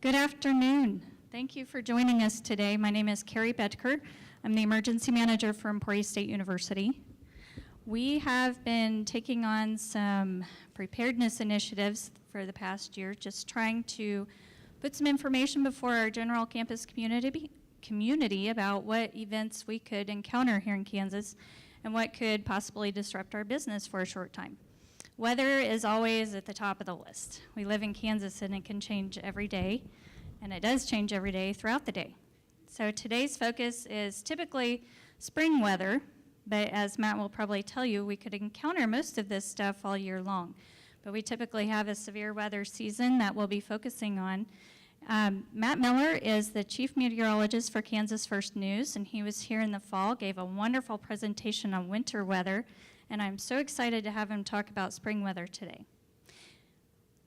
Good afternoon. Thank you for joining us today. My name is Carrie Bedker. I'm the Emergency Manager for Emporia State University. We have been taking on some preparedness initiatives for the past year, just trying to put some information before our general campus community about what events we could encounter here in Kansas and what could possibly disrupt our business for a short time. Weather is always at the top of the list. We live in Kansas and it can change every day, and it does change every day throughout the day. So today's focus is typically spring weather, but as Matt will probably tell you, we could encounter most of this stuff all year long. But we typically have a severe weather season that we'll be focusing on. Matt Miller is the Chief Meteorologist for Kansas First News, and he was here in the fall, gave a wonderful presentation on winter weather, and I'm so excited to have him talk about spring weather today.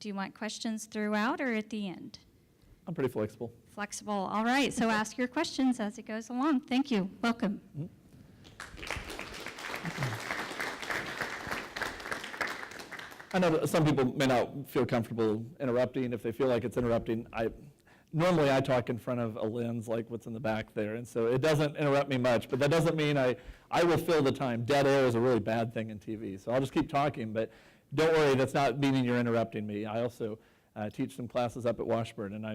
Do you want questions throughout or at the end? I'm pretty flexible. Flexible, all right, so ask your questions as it goes along. Thank you, welcome. I know that some people may not feel comfortable interrupting. If they feel like it's interrupting, normally I talk in front of a lens like what's in the back there, and so it doesn't interrupt me much, but that doesn't mean I will fill the time. Dead air is a really bad thing in TV, so I'll just keep talking, but don't worry, that's not meaning you're interrupting me. I also teach some classes up at Washburn, and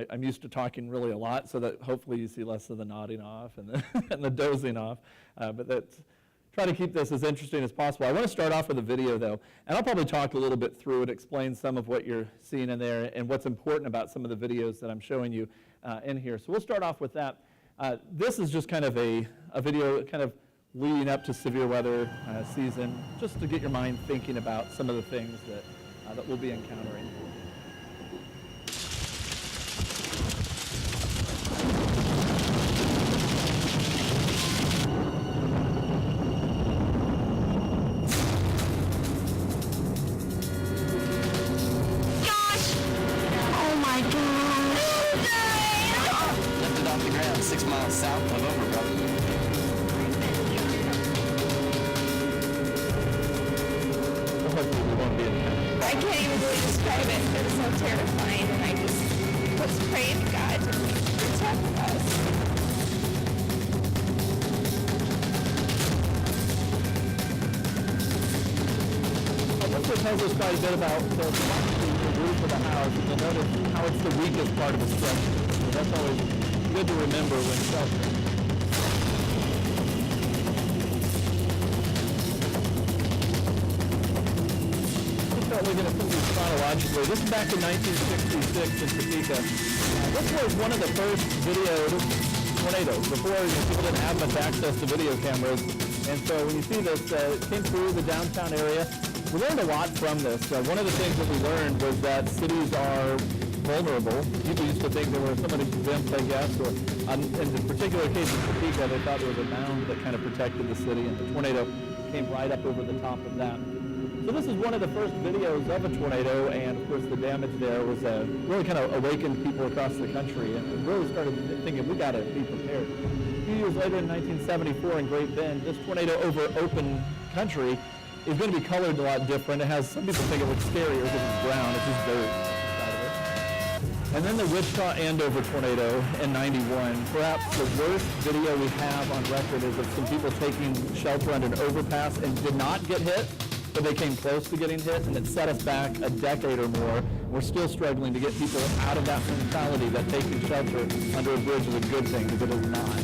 I'm used to talking really a lot, so that hopefully you see less of the nodding off and the, and the dozing off, but that's, try to keep this as interesting as possible. I want to start off with a video, though, and I'll probably talk a little bit through it, explain some of what you're seeing in there and what's important about some of the videos that I'm showing you in here. So we'll start off with that. This is just kind of a video kind of leading up to severe weather season, just to get your mind thinking about some of the things that we'll be encountering. Tells us quite a bit about the roof of the house, and you'll notice how it's the weakest part of the structure. So that's always good to remember when sheltering. Just start looking at some of these chronologically. This is back in 1966 in Topeka. This was one of the first videoed tornadoes. Before, people didn't have much access to video cameras, and so when you see this, it came through the downtown area. We learned a lot from this. One of the things that we learned was that cities are vulnerable. People used to think they were somewhat exempt, I guess, or in the particular case of Topeka, they thought there was a mound that kind of protected the city, and the tornado came right up over the top of that. So this is one of the first videos of a tornado, and of course the damage there was really kind of awakened people across the country, and really started thinking, we got to be prepared. A few years later in 1974 in Great Bend, this tornado over open country is going to be colored a lot different. It has, some people think it looks scarier because it's brown, it's just dirt inside of it. And then the Wichita Andover tornado in 91. Perhaps the worst video we have on record is of some people taking shelter under an overpass and did not get hit, but they came close to getting hit, and it set us back a decade or more. We're still struggling to get people out of that mentality that taking shelter under a bridge is a good thing, because it is not.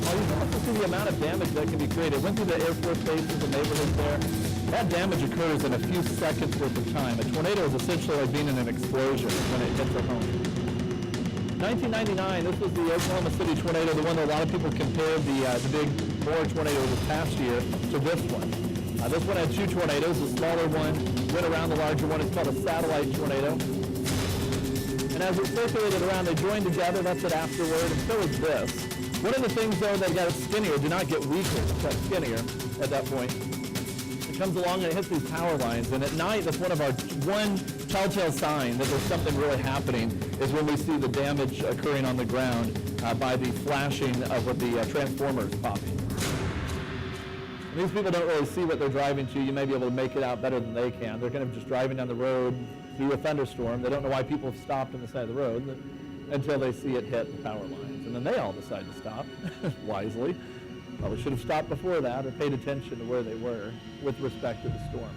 You can also see the amount of damage that can be created. Went through the Air Force bases and neighborhoods there. That damage occurs in a few seconds worth of time. A tornado is essentially like being in an explosion when it hits a home. 1999, this was the Oklahoma City tornado, the one that a lot of people compared the big Moore tornado this past year to this one. This one had two tornadoes. The smaller one went around the larger one. It's called a satellite tornado. And as it circulated around, they joined together. That's it afterward. And so is this. One of the things, though, that got skinnier, did not get weaker, it got skinnier at that point. It comes along and it hits these power lines, and at night, that's one telltale sign that there's something really happening, is when we see the damage occurring on the ground by the flashing of what the transformers popping. And these people don't really see what they're driving to. You may be able to make it out better than they can. They're kind of just driving down the road through a thunderstorm. They don't know why people have stopped on the side of the road until they see it hit the power lines. And then they all decide to stop, wisely. Probably should have stopped before that or paid attention to where they were with respect to the storm.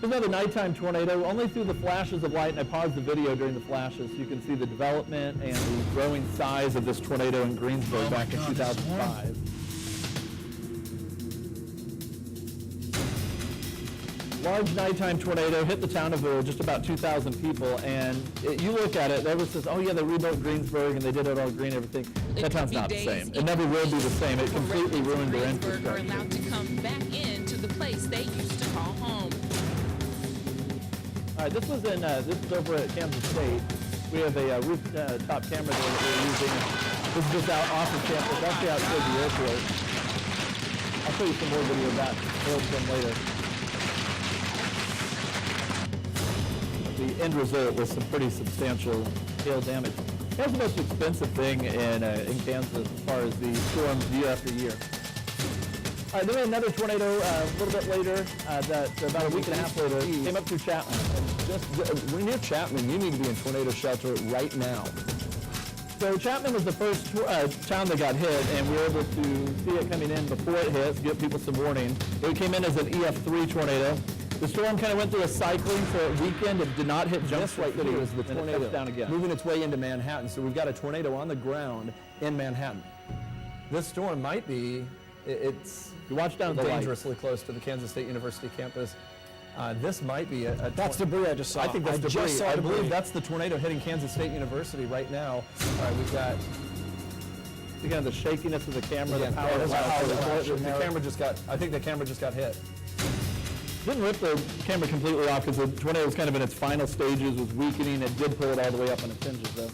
There's another nighttime tornado, only through the flashes of light, and I paused the video during the flashes so you can see the development and the growing size of this tornado in Greensburg back in 2005. Large nighttime tornado hit the town of just about 2,000 people, and you look at it, everyone says, oh yeah, they rebuilt Greensburg and they did it all green and everything. That town's not the same. It never will be the same. It completely ruined their infrastructure. Are allowed to come back into the place they used to call home. All right, this is over at Kansas State. We have a rooftop camera there that we're using. This is just out off of campus, actually out toward the airport. I'll show you some more video of that later. The end result was some pretty substantial hail damage. That's the most expensive thing in Kansas as far as the storms year after year. All right, then we had another tornado a little bit later, that about a week and a half later, came up through Chapman. When you're Chapman, you need to be in tornado shelter right now. So Chapman was the first town that got hit, and we were able to see it coming in before it hit to give people some warning. It came in as an EF3 tornado. The storm kind of went through a cycling for a weekend. It did not hit Junction This right City. here is the and it tornado touched down again. moving its way into Manhattan. So we've got a tornado on the ground in Manhattan. This storm might be, it's You watch down at the lights. dangerously close to the Kansas State University campus. This might be a That's debris I just saw. I think that's debris. just saw I debris. believe that's the tornado hitting Kansas State University right now. All right, we've got You got the shakiness of the camera, yeah, the power. there's a power the flash. the The camera just got. I think the camera just got hit. Didn't rip the camera completely off because the tornado was kind of in its final stages, was weakening. It did pull it all the way up on its hinges, though.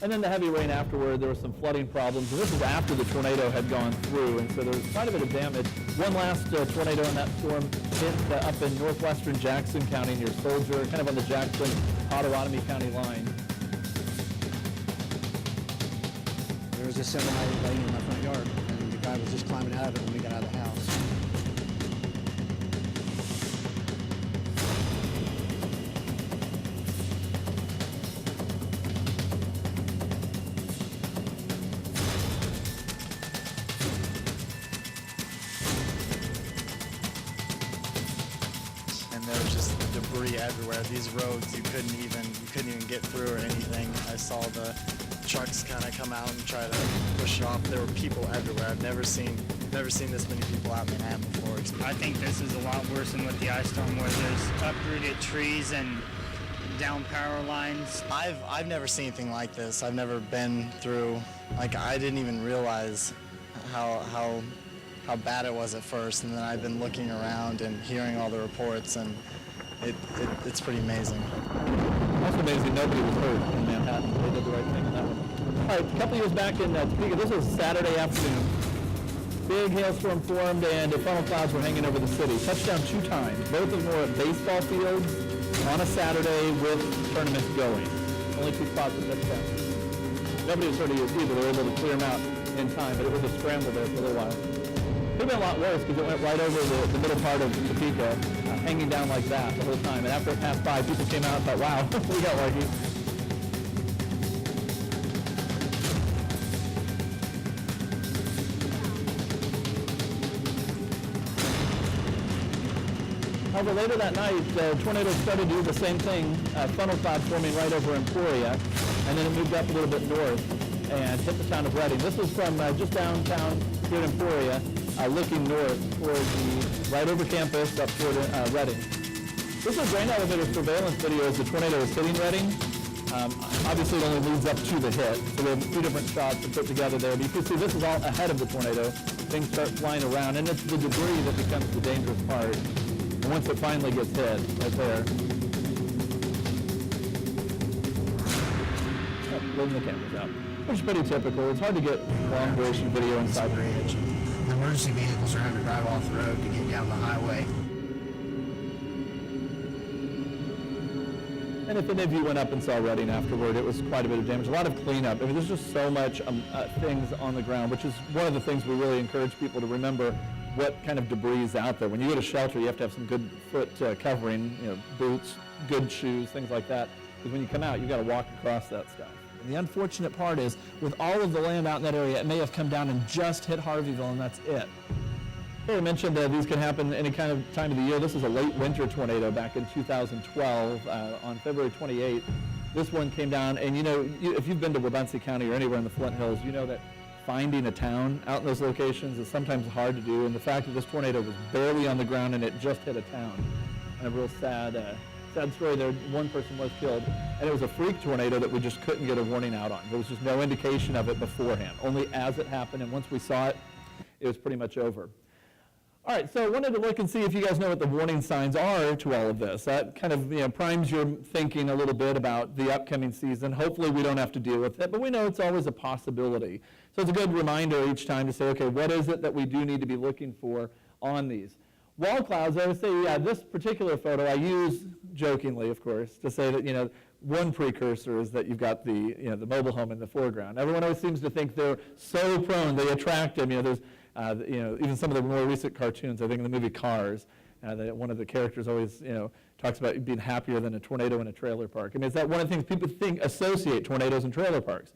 And then the heavy rain afterward, there was some flooding problems. And this was after the tornado had gone through, and so there was quite a bit of damage. One last tornado in that storm hit up in northwestern Jackson County near Soldier, kind of on the Jackson-Potawatomi County line. There was a semi laying in my front yard, and the guy was just climbing out of it when we got out of the house. And there was just debris everywhere. These roads you couldn't even get through or anything. I saw the trucks kind of come out and try to push off. There were people everywhere. I've never seen this many people out in Manhattan before. I think this is a lot worse than what the ice storm was. There's uprooted trees and down power lines. I've never seen anything like this. I've never been through, like, I didn't even realize how bad it was at first, and then I've been looking around and hearing all the reports, and it's pretty amazing. Also amazing, nobody was hurt in Manhattan. They did the right thing in that one. All right, a couple years back in Topeka, this was Saturday afternoon. Big hailstorm formed and the funnel clouds were hanging over the city. Touchdown 2 times. Both of them were at baseball fields on a Saturday with tournaments going. Only 2 spots at touchdown. Nobody was hurt either. They were able to clear them out in time, but it was a scramble there for a little while. Could have been a lot worse because it went right over the middle part of Topeka, hanging down like that the whole time. And after it passed by, people came out and thought, wow, we got lucky. However, later that night, the tornado started to do the same thing, funnel clouds forming right over Emporia, and then it moved up a little bit north and hit the town of Reading. This was from just downtown here in Emporia, looking north toward right over campus up toward Reading. This is grain elevator surveillance video as the tornado is hitting Reading. Obviously, it only leads up to the hit, so we have 2 different shots to put together there. But you can see this is all ahead of the tornado. Things start flying around, and it's the debris that becomes the dangerous part. And once it finally gets hit, right there, loading the cameras out, which is pretty typical. It's hard to get long duration video inside the range. The emergency vehicles are having to drive off the road to get down the highway. And if any of you went up and saw Reading afterward, it was quite a bit of damage, a lot of cleanup. I mean, there's just so much things on the ground, which is one of the things we really encourage people to remember what kind of debris is out there. When you go to shelter, you have to have some good foot covering, boots, good shoes, things like that. Because when you come out, you've got to walk across that stuff. And the unfortunate part is, with all of the land out in that area, it may have come down and just hit Harveyville, and that's it. I mentioned that these can happen any kind of time of the year. This is a late winter tornado back in 2012 on February 28th. This one came down, and if you've been to Wabunsee County or anywhere in the Flint Hills, you know that finding a town out in those locations is sometimes hard to do, and the fact that this tornado was barely on the ground and it just hit a town. And a real sad story there. One person was killed, and it was a freak tornado that we just couldn't get a warning out on. There was just no indication of it beforehand, only as it happened, and once we saw it, it was pretty much over. All right, so I wanted to look and see if you guys know what the warning signs are to all of this. That kind of primes your thinking a little bit about the upcoming season. Hopefully we don't have to deal with it, but we know it's always a possibility. So it's a good reminder each time to say, okay, what is it that we do need to be looking for on these? Wall clouds, I would say, this particular photo I use jokingly, of course, to say that, one precursor is that you've got the mobile home in the foreground. Everyone always seems to think they're so prone, they attract them. There's even some of the more recent cartoons, I think in the movie Cars, that one of the characters always, talks about being happier than a tornado in a trailer park. I mean, is that one of the things people associate tornadoes and trailer parks?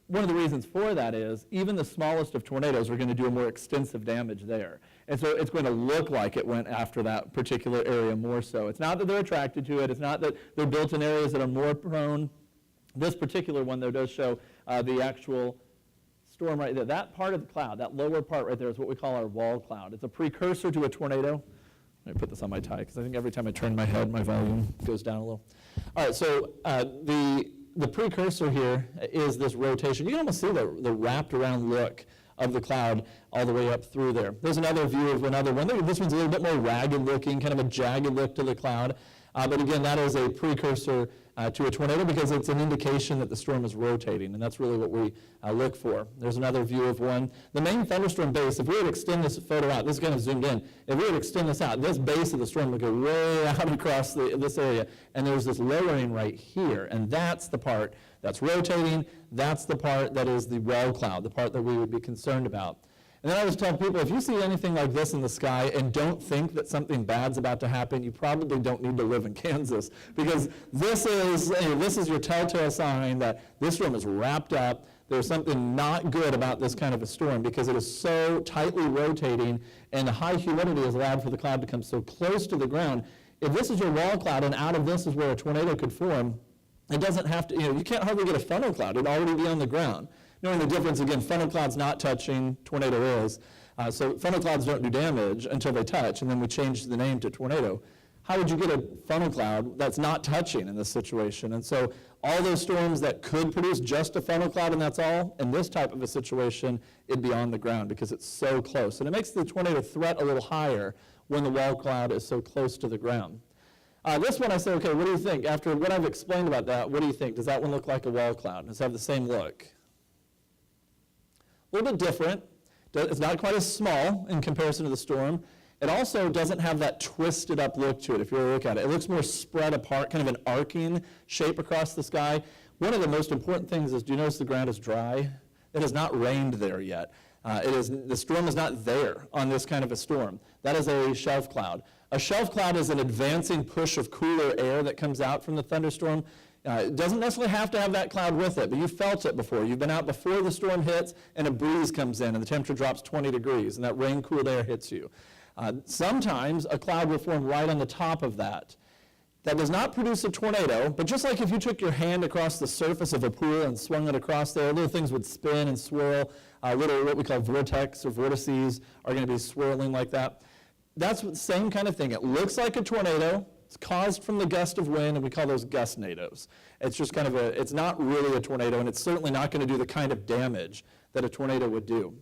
One of the reasons for that is even the smallest of tornadoes are going to do a more extensive damage there. And so it's going to look like it went after that particular area more so. It's not that they're attracted to it. It's not that they're built in areas that are more prone. This particular one, though, does show the actual storm right there. That part of the cloud, that lower part right there, is what we call our wall cloud. It's a precursor to a tornado. Let me put this on my tie, because I think every time I turn my head, my volume goes down a little. All right, so the precursor here is this rotation. You can almost see the wrapped around look of the cloud all the way up through there. There's another view of another one. This one's a little bit more ragged looking, kind of a jagged look to the cloud. But again, that is a precursor to a tornado because it's an indication that the storm is rotating, and that's really what we look for. There's another view of one. The main thunderstorm base, if we were to extend this photo out, this is kind of zoomed in, if we were to extend this out, this base of the storm would go way out across this area, and there's this lowering right here, and that's the part that's rotating. That's the part that is the wall cloud, the part that we would be concerned about. And then I always tell people, if you see anything like this in the sky and don't think that something bad's about to happen, you probably don't need to live in Kansas, because this is your telltale sign that this storm is wrapped up. There's something not good about this kind of a storm because it is so tightly rotating, and the high humidity has allowed for the cloud to come so close to the ground. If this is your wall cloud and out of this is where a tornado could form, it doesn't have to, you can't hardly get a funnel cloud. It'd already be on the ground. Knowing the difference, again, funnel clouds not touching, tornado is. So funnel clouds don't do damage until they touch, and then we change the name to tornado. How would you get a funnel cloud that's not touching in this situation? And so all those storms that could produce just a funnel cloud and that's all, in this type of a situation, it'd be on the ground because it's so close. And it makes the tornado threat a little higher when the wall cloud is so close to the ground. This one I say, okay, what do you think? After what I've explained about that, what do you think? Does that one look like a wall cloud? Does it have the same look? A little bit different. It's not quite as small in comparison to the storm. It also doesn't have that twisted up look to it, if you were to look at it. It looks more spread apart, kind of an arcing shape across the sky. One of the most important things is, do you notice the ground is dry? It has not rained there yet. The storm is not there on this kind of a storm. That is a shelf cloud. A shelf cloud is an advancing push of cooler air that comes out from the thunderstorm. It doesn't necessarily have to have that cloud with it, but you've felt it before. You've been out before the storm hits, and a breeze comes in, and the temperature drops 20 degrees, and that rain-cooled air hits you. Sometimes a cloud will form right on the top of that. That does not produce a tornado, but just like if you took your hand across the surface of a pool and swung it across there, little things would spin and swirl. Little what we call vortex or vortices are going to be swirling like that. That's the same kind of thing. It looks like a tornado. It's caused from the gust of wind, and we call those gustnados. It's just kind of it's not really a tornado, and it's certainly not going to do the kind of damage that a tornado would do.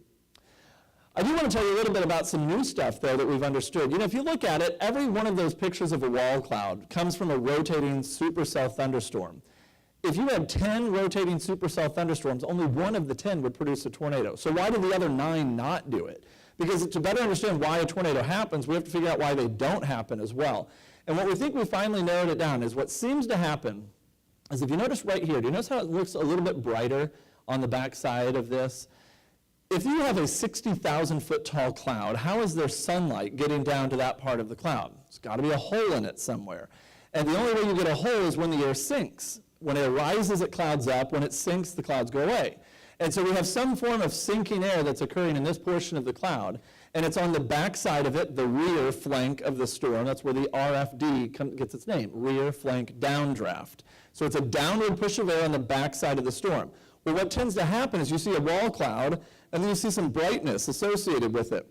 I do want to tell you a little bit about some new stuff, though, that we've understood. If you look at it, every one of those pictures of a wall cloud comes from a rotating supercell thunderstorm. If you had 10 rotating supercell thunderstorms, only one of the 10 would produce a tornado. So why do the other 9 not do it? Because to better understand why a tornado happens, we have to figure out why they don't happen as well. And what we think we finally narrowed it down is what seems to happen is if you notice right here, do you notice how it looks a little bit brighter on the back side of this? If you have a 60,000 foot tall cloud, how is there sunlight getting down to that part of the cloud? There's got to be a hole in it somewhere. And the only way you get a hole is when the air sinks. When it rises, it clouds up. When it sinks, the clouds go away. And so we have some form of sinking air that's occurring in this portion of the cloud, and it's on the back side of it, the rear flank of the storm. That's where the RFD gets its name, rear flank downdraft. So it's a downward push of air on the back side of the storm. Well, what tends to happen is you see a wall cloud, and then you see some brightness associated with it.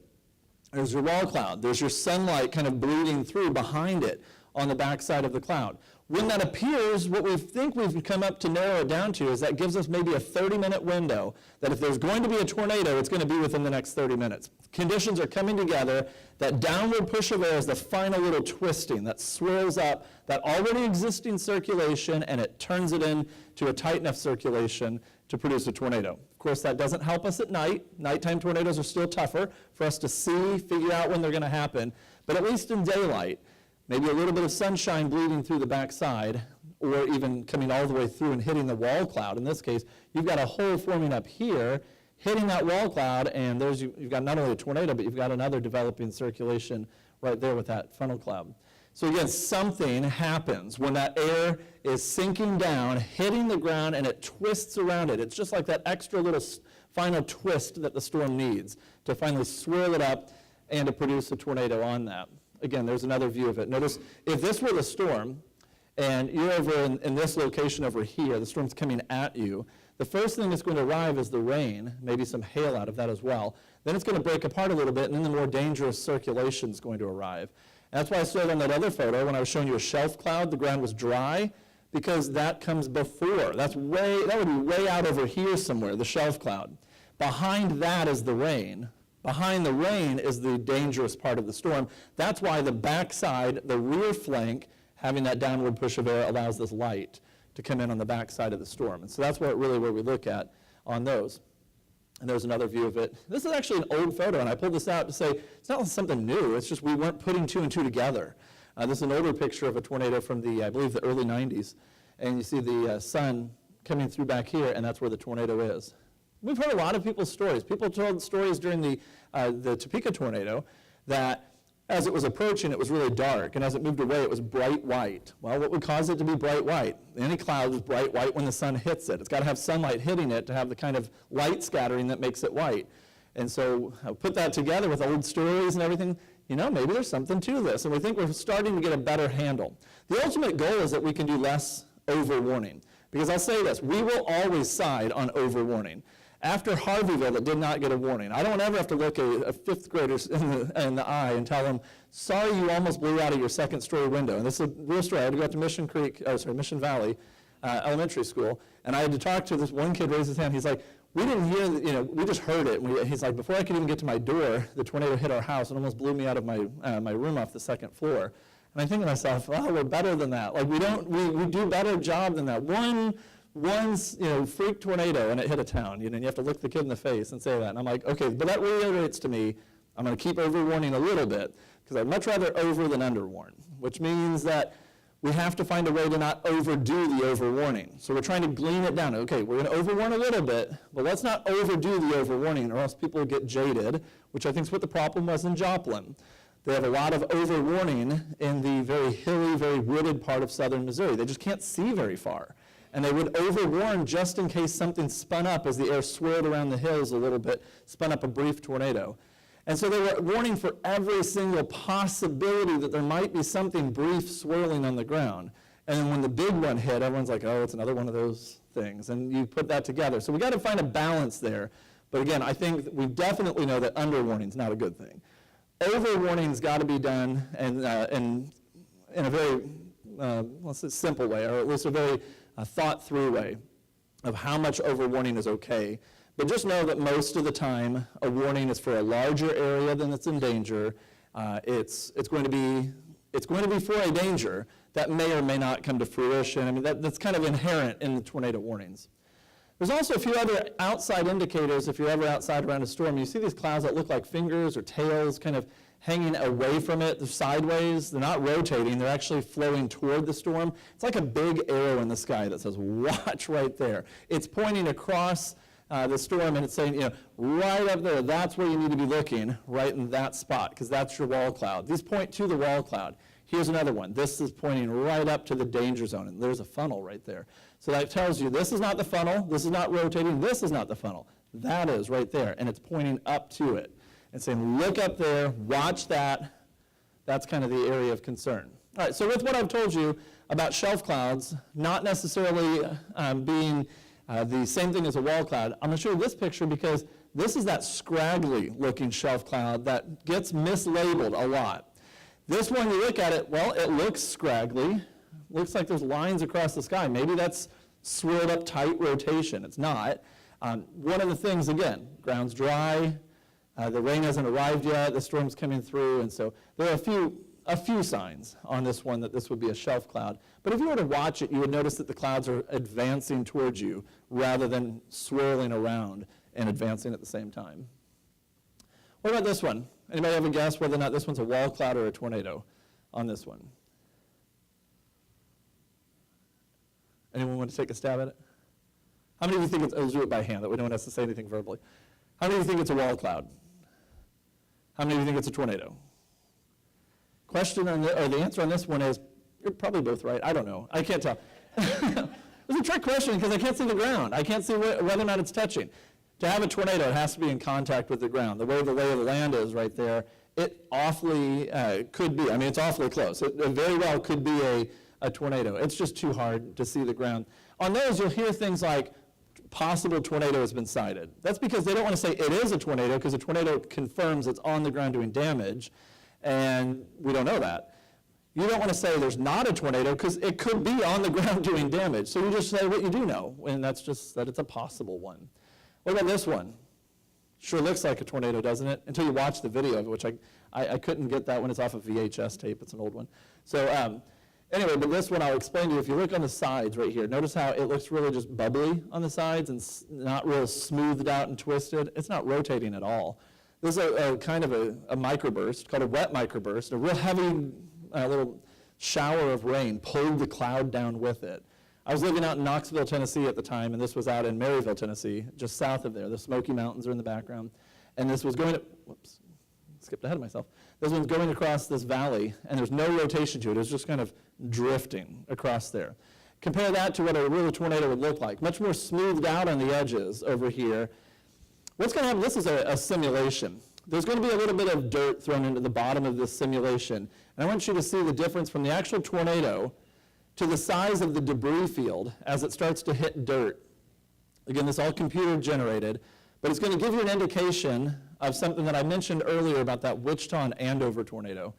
There's your wall cloud. There's your sunlight kind of bleeding through behind it on the back side of the cloud. When that appears, what we think we've come up to narrow it down to is that gives us maybe a 30-minute window that if there's going to be a tornado, it's going to be within the next 30 minutes. Conditions are coming together. That downward push of air is the final little twisting that swirls up that already existing circulation, and it turns it into a tight enough circulation to produce a tornado. Of course, that doesn't help us at night. Nighttime tornadoes are still tougher for us to see, figure out when they're going to happen. But at least in daylight, maybe a little bit of sunshine bleeding through the backside, or even coming all the way through and hitting the wall cloud. In this case, you've got a hole forming up here, hitting that wall cloud, and you've got not only a tornado, but you've got another developing circulation right there with that funnel cloud. So again, something happens when that air is sinking down, hitting the ground, and it twists around it. It's just like that extra little final twist that the storm needs to finally swirl it up and to produce a tornado on that. Again, there's another view of it. Notice, if this were the storm, and you're over in this location over here, the storm's coming at you, the first thing that's going to arrive is the rain, maybe some hail out of that as well. Then it's going to break apart a little bit, and then the more dangerous circulation is going to arrive. And that's why I showed on that other photo, when I was showing you a shelf cloud, the ground was dry, because that comes before. That would be way out over here somewhere, the shelf cloud. Behind that is the rain. Behind the rain is the dangerous part of the storm. That's why the backside, the rear flank, having that downward push of air allows this light to come in on the backside of the storm. And so that's where we look at on those. And there's another view of it. This is actually an old photo, and I pulled this out to say it's not something new. It's just we weren't putting two and two together. This is an older picture of a tornado from the, I believe, the early 90s. And you see the sun coming through back here, and that's where the tornado is. We've heard a lot of people's stories. People told stories during the Topeka tornado that as it was approaching, it was really dark, and as it moved away, it was bright white. Well, what would cause it to be bright white? Any cloud is bright white when the sun hits it. It's got to have sunlight hitting it to have the kind of light scattering that makes it white. And so I put that together with old stories and everything. You know, maybe there's something to this, and we think we're starting to get a better handle. The ultimate goal is that we can do less overwarning, because I'll say this, we will always side on overwarning. After Harveyville, that did not get a warning. I don't ever have to look a fifth grader in the eye and tell them, sorry, you almost blew out of your second story window. And this is a real story. I had to go out to Mission Valley Elementary School, and I had to talk to this one kid, raise his hand. He's like, we didn't hear, we just heard it. He's like, before I could even get to my door, the tornado hit our house and almost blew me out of my room off the second floor. And I think to myself, oh, we're better than that. Like, we do a better job than that. One freak tornado and it hit a town, and you have to look the kid in the face and say that. And I'm like, okay, but that reiterates to me, I'm going to keep overwarning a little bit, because I'd much rather over than underwarn, which means that we have to find a way to not overdo the overwarning. So we're trying to glean it down. Okay, we're going to overwarn a little bit, but let's not overdo the overwarning, or else people will get jaded, which I think is what the problem was in Joplin. They have a lot of overwarning in the very hilly, very wooded part of southern Missouri. They just can't see very far. And they would overwarn just in case something spun up as the air swirled around the hills a little bit, spun up a brief tornado. And so they were warning for every single possibility that there might be something brief swirling on the ground. And then when the big one hit, everyone's like, oh, it's another one of those things. And you put that together. So we got to find a balance there. But again, I think we definitely know that underwarning is not a good thing. Overwarning's got to be done in a very, let's say, simple way, or at least a very thought-through way of how much overwarning is okay. But just know that most of the time, a warning is for a larger area than it's in danger. It's going to be for a danger that may or may not come to fruition. I mean, that's kind of inherent in the tornado warnings. There's also a few other outside indicators if you're ever outside around a storm. You see these clouds that look like fingers or tails kind of hanging away from it. They're sideways. They're not rotating. They're actually flowing toward the storm. It's like a big arrow in the sky that says, watch right there. It's pointing across the storm, and it's saying, right up there, that's where you need to be looking, right in that spot, because that's your wall cloud. These point to the wall cloud. Here's another one. This is pointing right up to the danger zone, and there's a funnel right there. So that tells you this is not the funnel, this is not rotating, this is not the funnel. That is right there, and it's pointing up to it and saying, look up there, watch that. That's kind of the area of concern. All right, so with what I've told you about shelf clouds, not necessarily being the same thing as a wall cloud, I'm going to show you this picture because this is that scraggly looking shelf cloud that gets mislabeled a lot. This one, you look at it, well, it looks scraggly. Looks like there's lines across the sky. Maybe that's swirled up tight rotation. It's not. One of the things, again, ground's dry, the rain hasn't arrived yet, the storm's coming through, and so there are a few signs on this one that this would be a shelf cloud. But if you were to watch it, you would notice that the clouds are advancing towards you rather than swirling around and advancing at the same time. What about this one? Anybody have a guess whether or not this one's a wall cloud or a tornado on this one? Anyone want to take a stab at it? How many of you think it's, let's do it by hand, that way no one has to say anything verbally. How many of you think it's a wall cloud? How many of you think it's a tornado? Question or the answer on this one is, you're probably both right. I don't know. I can't tell. It's a trick question because I can't see the ground. I can't see whether or not it's touching. To have a tornado, it has to be in contact with the ground. The way the lay of the land is right there, it awfully could be. I mean, it's awfully close. It very well could be a tornado. It's just too hard to see the ground. On those, you'll hear things like, possible tornado has been sighted. That's because they don't want to say it is a tornado, because a tornado confirms it's on the ground doing damage, and we don't know that. You don't want to say there's not a tornado, because it could be on the ground doing damage. So you just say what you do know, and that's just that it's a possible one. What about this one? Sure looks like a tornado, doesn't it? Until you watch the video of it, which I couldn't get that one. It's off of VHS tape. It's an old one. So anyway, but this one I'll explain to you. If you look on the sides right here, notice how it looks really just bubbly on the sides and not real smoothed out and twisted. It's not rotating at all. This is a kind of a microburst called a wet microburst. A real heavy little shower of rain pulled the cloud down with it. I was living out in Knoxville, Tennessee at the time, and this was out in Maryville, Tennessee, just south of there. The Smoky Mountains are in the background. And this was going to, whoops, skipped ahead of myself. This one's going across this valley, and there's no rotation to it. It's just kind of drifting across there. Compare that to what a real tornado would look like. Much more smoothed out on the edges over here. What's going to happen, this is a simulation. There's going to be a little bit of dirt thrown into the bottom of this simulation. And I want you to see the difference from the actual tornado to the size of the debris field as it starts to hit dirt. Again, this is all computer generated, but it's going to give you an indication of something that I mentioned earlier about that Wichita and Andover tornado.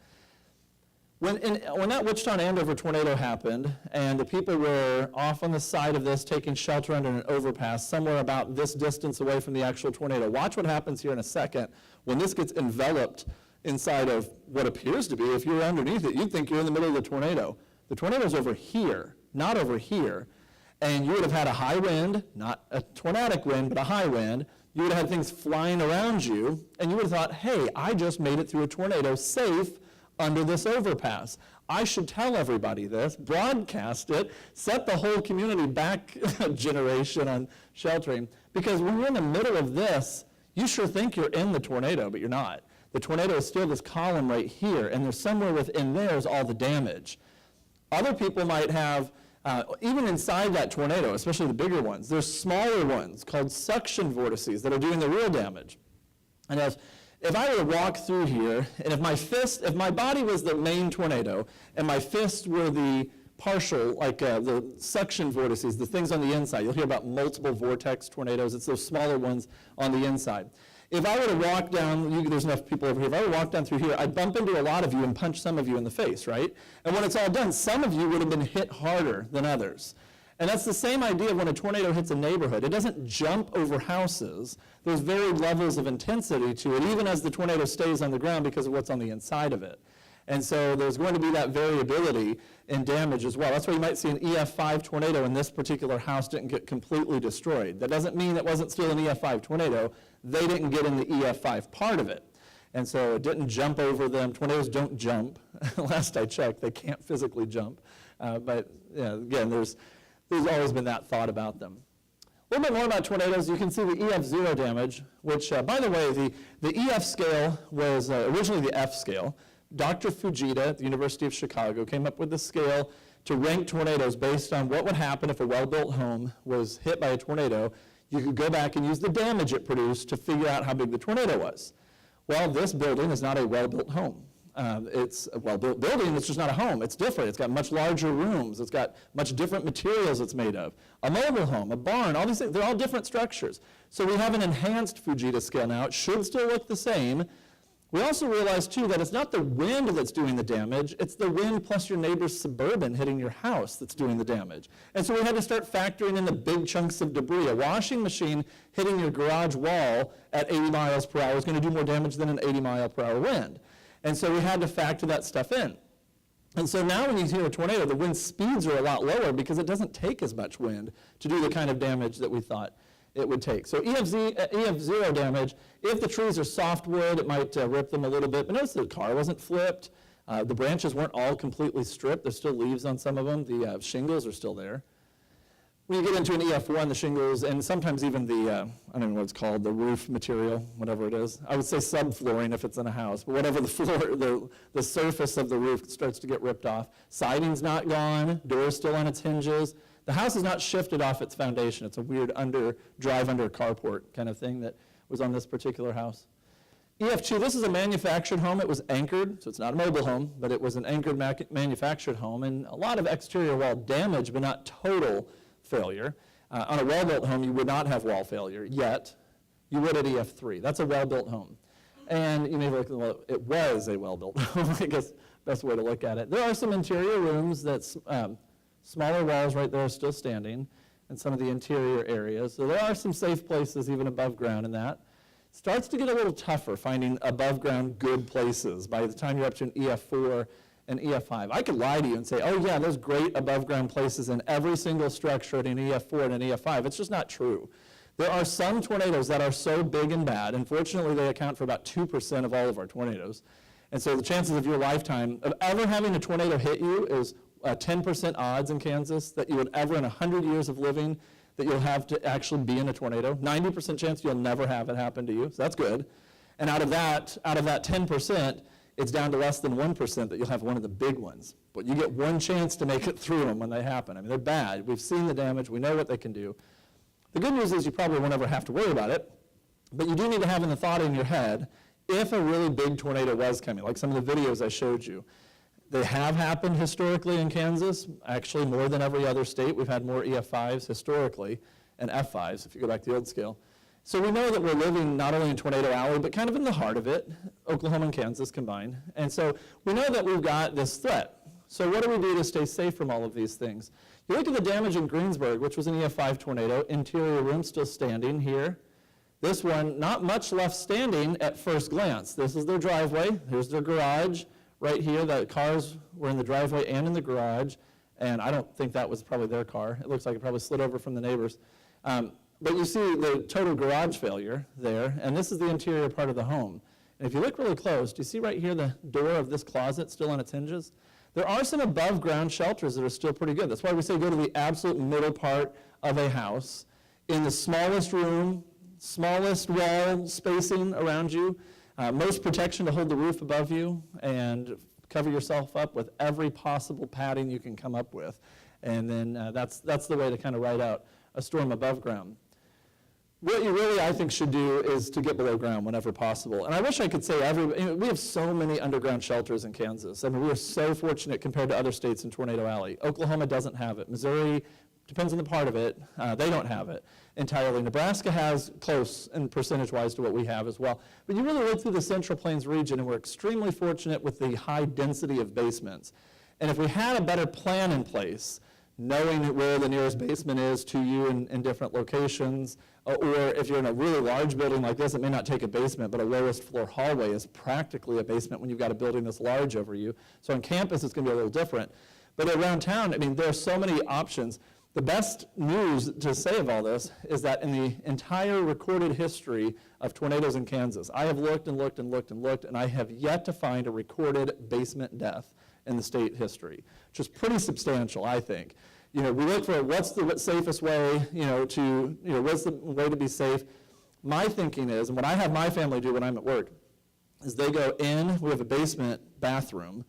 When that Wichita and Andover tornado happened, and the people were off on the side of this taking shelter under an overpass somewhere about this distance away from the actual tornado, watch what happens here in a second when this gets enveloped inside of what appears to be, if you're underneath it, you'd think you're in the middle of the tornado. The tornado's over here, not over here, and you would have had a high wind, not a tornadic wind, but a high wind. You would have had things flying around you, and you would have thought, hey, I just made it through a tornado safe under this overpass. I should tell everybody this, broadcast it, set the whole community back a generation on sheltering, because when you're in the middle of this, you sure think you're in the tornado, but you're not. The tornado is still this column right here, and there's somewhere within there is all the damage. Other people might have, even inside that tornado, especially the bigger ones, there's smaller ones called suction vortices that are doing the real damage. And if I were to walk through here, and if my body was the main tornado, and my fists were the partial, like the suction vortices, the things on the inside, you'll hear about multiple vortex tornadoes, it's those smaller ones on the inside. If I were to walk down, there's enough people over here, if I were to walk down through here, I'd bump into a lot of you and punch some of you in the face, right? And when it's all done, some of you would have been hit harder than others. And that's the same idea when a tornado hits a neighborhood. It doesn't jump over houses. There's varied levels of intensity to it, even as the tornado stays on the ground because of what's on the inside of it. And so there's going to be that variability in damage as well. That's why you might see an EF5 tornado and this particular house didn't get completely destroyed. That doesn't mean it wasn't still an EF5 tornado. They didn't get in the EF5 part of it. And so it didn't jump over them. Tornadoes don't jump. Last I checked, they can't physically jump. But again, there's always been that thought about them. A little bit more about tornadoes. You can see the EF0 damage, which, by the way, the EF scale was originally the F scale. Dr. Fujita at the University of Chicago came up with the scale to rank tornadoes based on what would happen if a well-built home was hit by a tornado. You could go back and use the damage it produced to figure out how big the tornado was. Well, this building is not a well-built home. It's a well-built building, it's just not a home. It's different. It's got much larger rooms. It's got much different materials it's made of. A mobile home, a barn, all these things, they're all different structures. So we have an enhanced Fujita scale now. It should still look the same. We also realize, too, that it's not the wind that's doing the damage, it's the wind plus your neighbor's Suburban hitting your house that's doing the damage. And so we had to start factoring in the big chunks of debris. A washing machine hitting your garage wall at 80 miles per hour is going to do more damage than an 80-mile-per-hour wind. And so we had to factor that stuff in. And so now when you hear a tornado, the wind speeds are a lot lower because it doesn't take as much wind to do the kind of damage that we thought it would take. So EF0 damage, if the trees are softwood, it might rip them a little bit. But notice the car wasn't flipped. The branches weren't all completely stripped. There's still leaves on some of them. The shingles are still there. When you get into an EF1, the shingles, and sometimes even the, I don't know what it's called, the roof material, whatever it is. I would say subflooring if it's in a house, but whatever the floor, the surface of the roof starts to get ripped off. Siding's not gone, door's still on its hinges. The house is not shifted off its foundation. It's a weird drive under a carport kind of thing that was on this particular house. EF2, this is a manufactured home. It was anchored, so it's not a mobile home, but it was an anchored manufactured home, and a lot of exterior wall damage, but not total failure. On a well-built home, you would not have wall failure, yet you would at EF3. That's a well-built home. And you may look, well, it was a well-built home, I guess best way to look at it. There are some interior rooms that's smaller walls right there are still standing in some of the interior areas. So there are some safe places even above ground in that. It starts to get a little tougher finding above ground good places by the time you're up to an EF4 and EF5. I could lie to you and say, oh yeah, there's great above ground places in every single structure at an EF4 and an EF5. It's just not true. There are some tornadoes that are so big and bad, and fortunately they account for about 2% of all of our tornadoes. And so the chances of your lifetime of ever having a tornado hit you is 10% odds in Kansas that you would ever in 100 years of living that you'll have to actually be in a tornado. 90% chance you'll never have it happen to you, so that's good. And out of that 10%, it's down to less than 1% that you'll have one of the big ones. But you get one chance to make it through them when they happen. I mean, they're bad. We've seen the damage. We know what they can do. The good news is you probably won't ever have to worry about it, but you do need to have the thought in your head, if a really big tornado was coming, like some of the videos I showed you. They have happened historically in Kansas, actually more than every other state. We've had more EF5s historically and F5s, if you go back to the old scale. So we know that we're living not only in Tornado Alley, but kind of in the heart of it, Oklahoma and Kansas combined. And so we know that we've got this threat. So what do we do to stay safe from all of these things? You look at the damage in Greensburg, which was an EF5 tornado, interior room still standing here. This one, not much left standing at first glance. This is their driveway. Here's their garage. Right here, the cars were in the driveway and in the garage, and I don't think that was probably their car. It looks like it probably slid over from the neighbors. But you see the total garage failure there, and this is the interior part of the home. And if you look really close, do you see right here the door of this closet still on its hinges? There are some above ground shelters that are still pretty good. That's why we say go to the absolute middle part of a house. In the smallest room, smallest wall spacing around you, most protection to hold the roof above you, and cover yourself up with every possible padding you can come up with. And then that's the way to kind of ride out a storm above ground. What you really, I think, should do is to get below ground whenever possible. And I wish I could say we have so many underground shelters in Kansas. I mean, we are so fortunate compared to other states in Tornado Alley. Oklahoma doesn't have it. Missouri, depends on the part of it, they don't have it entirely. Nebraska has close and percentage-wise to what we have as well. But you really look through the Central Plains region, and we're extremely fortunate with the high density of basements. And if we had a better plan in place knowing where the nearest basement is to you in different locations, or if you're in a really large building like this, it may not take a basement, but a lowest floor hallway is practically a basement when you've got a building this large over you. So on campus, it's going to be a little different. But around town, I mean, there are so many options. The best news to say of all this is that in the entire recorded history of tornadoes in Kansas, I have looked and looked and looked and looked, and I have yet to find a recorded basement death in the state history, which is pretty substantial, I think. We look for what's the safest way, what's the way to be safe. My thinking is, and what I have my family do when I'm at work, is they go in, we have a basement bathroom,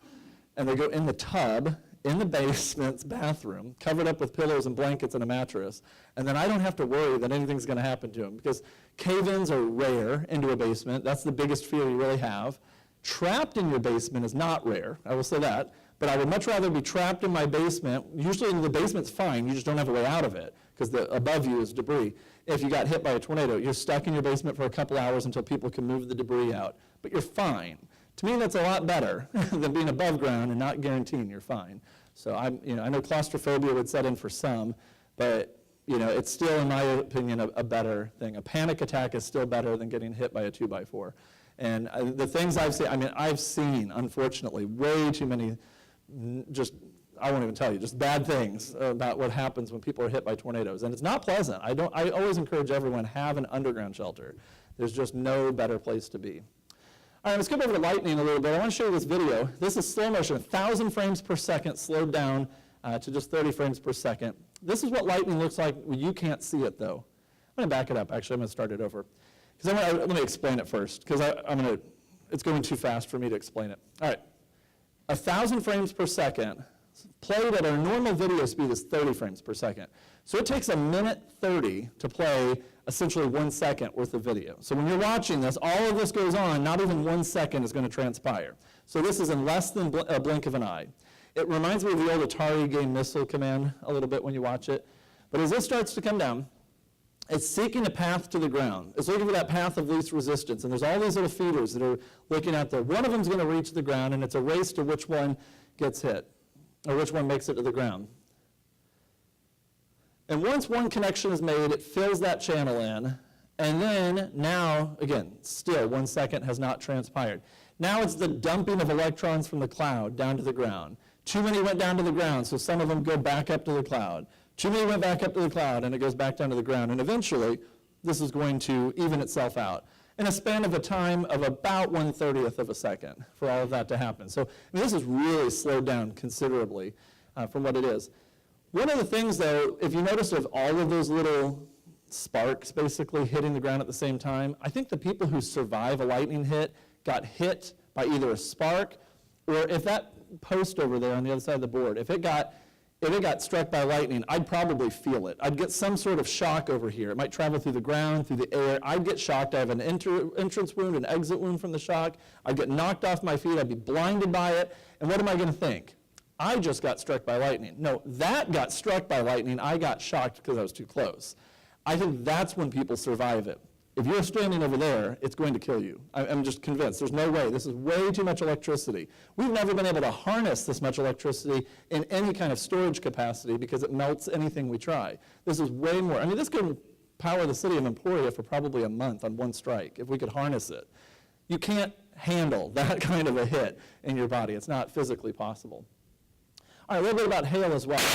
and they go in the tub, in the basement's bathroom, covered up with pillows and blankets and a mattress, and then I don't have to worry that anything's going to happen to them, because cave-ins are rare into a basement. That's the biggest fear you really have. Trapped in your basement is not rare, I will say that, but I would much rather be trapped in my basement. Usually the basement's fine, you just don't have a way out of it, because above you is debris. If you got hit by a tornado, you're stuck in your basement for a couple hours until people can move the debris out, but you're fine. To me, that's a lot better than being above ground and not guaranteeing you're fine. So I know claustrophobia would set in for some, but it's still, in my opinion, a better thing. A panic attack is still better than getting hit by a 2x4. And the things I've seen, unfortunately, way too many, I won't even tell you, just bad things about what happens when people are hit by tornadoes. And it's not pleasant. I always encourage everyone, have an underground shelter. There's just no better place to be. All right, let's skip over to lightning a little bit. I want to show you this video. This is slow motion, 1,000 frames per second, slowed down to just 30 frames per second. This is what lightning looks like when you can't see it, though. I'm going to back it up. Actually, I'm going to start it over. Let me explain it first, because it's going too fast for me to explain it. All right, 1,000 frames per second, played at our normal video speed is 30 frames per second. So it takes 1:30 to play essentially 1 second worth of video. So when you're watching this, all of this goes on, not even 1 second is going to transpire. So this is in less than a blink of an eye. It reminds me of the old Atari game Missile Command a little bit when you watch it. But as this starts to come down, it's seeking a path to the ground. It's looking for that path of least resistance. And there's all these little feeders that are looking out there. One of them is going to reach the ground, and it's a race to which one gets hit, or which one makes it to the ground. And once one connection is made, it fills that channel in, and then now, again, still 1 second has not transpired. Now it's the dumping of electrons from the cloud down to the ground. Too many went down to the ground, so some of them go back up to the cloud. Too many went back up to the cloud, and it goes back down to the ground. And eventually, this is going to even itself out in a span of a time of about 1/30th of a second for all of that to happen. So this is really slowed down considerably from what it is. One of the things, though, if you notice of all of those little sparks basically hitting the ground at the same time, I think the people who survive a lightning hit got hit by either a spark, or if that post over there on the other side of the board, if it got struck by lightning, I'd probably feel it. I'd get some sort of shock over here. It might travel through the ground, through the air. I'd get shocked. I have an entrance wound, an exit wound from the shock. I'd get knocked off my feet. I'd be blinded by it. And what am I going to think? I just got struck by lightning. No, that got struck by lightning. I got shocked because I was too close. I think that's when people survive it. If you're standing over there, it's going to kill you. I'm just convinced. There's no way. This is way too much electricity. We've never been able to harness this much electricity in any kind of storage capacity because it melts anything we try. This is way more. I mean, this could power the city of Emporia for probably a month on one strike if we could harness it. You can't handle that kind of a hit in your body. It's not physically possible. All right, a little bit about hail as well. Hail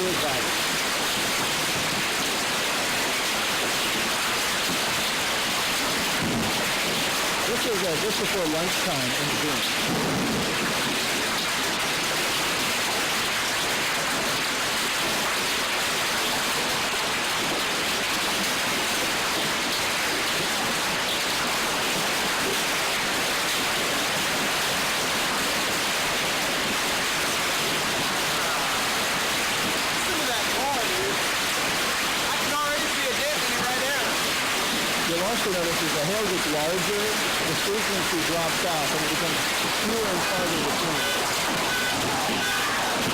is bad. This is just before lunchtime in June. You'll also notice as the hail gets larger, the frequency drops off and it becomes fewer and farther between.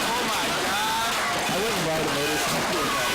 Oh my God! I wouldn't ride a motorcycle with that.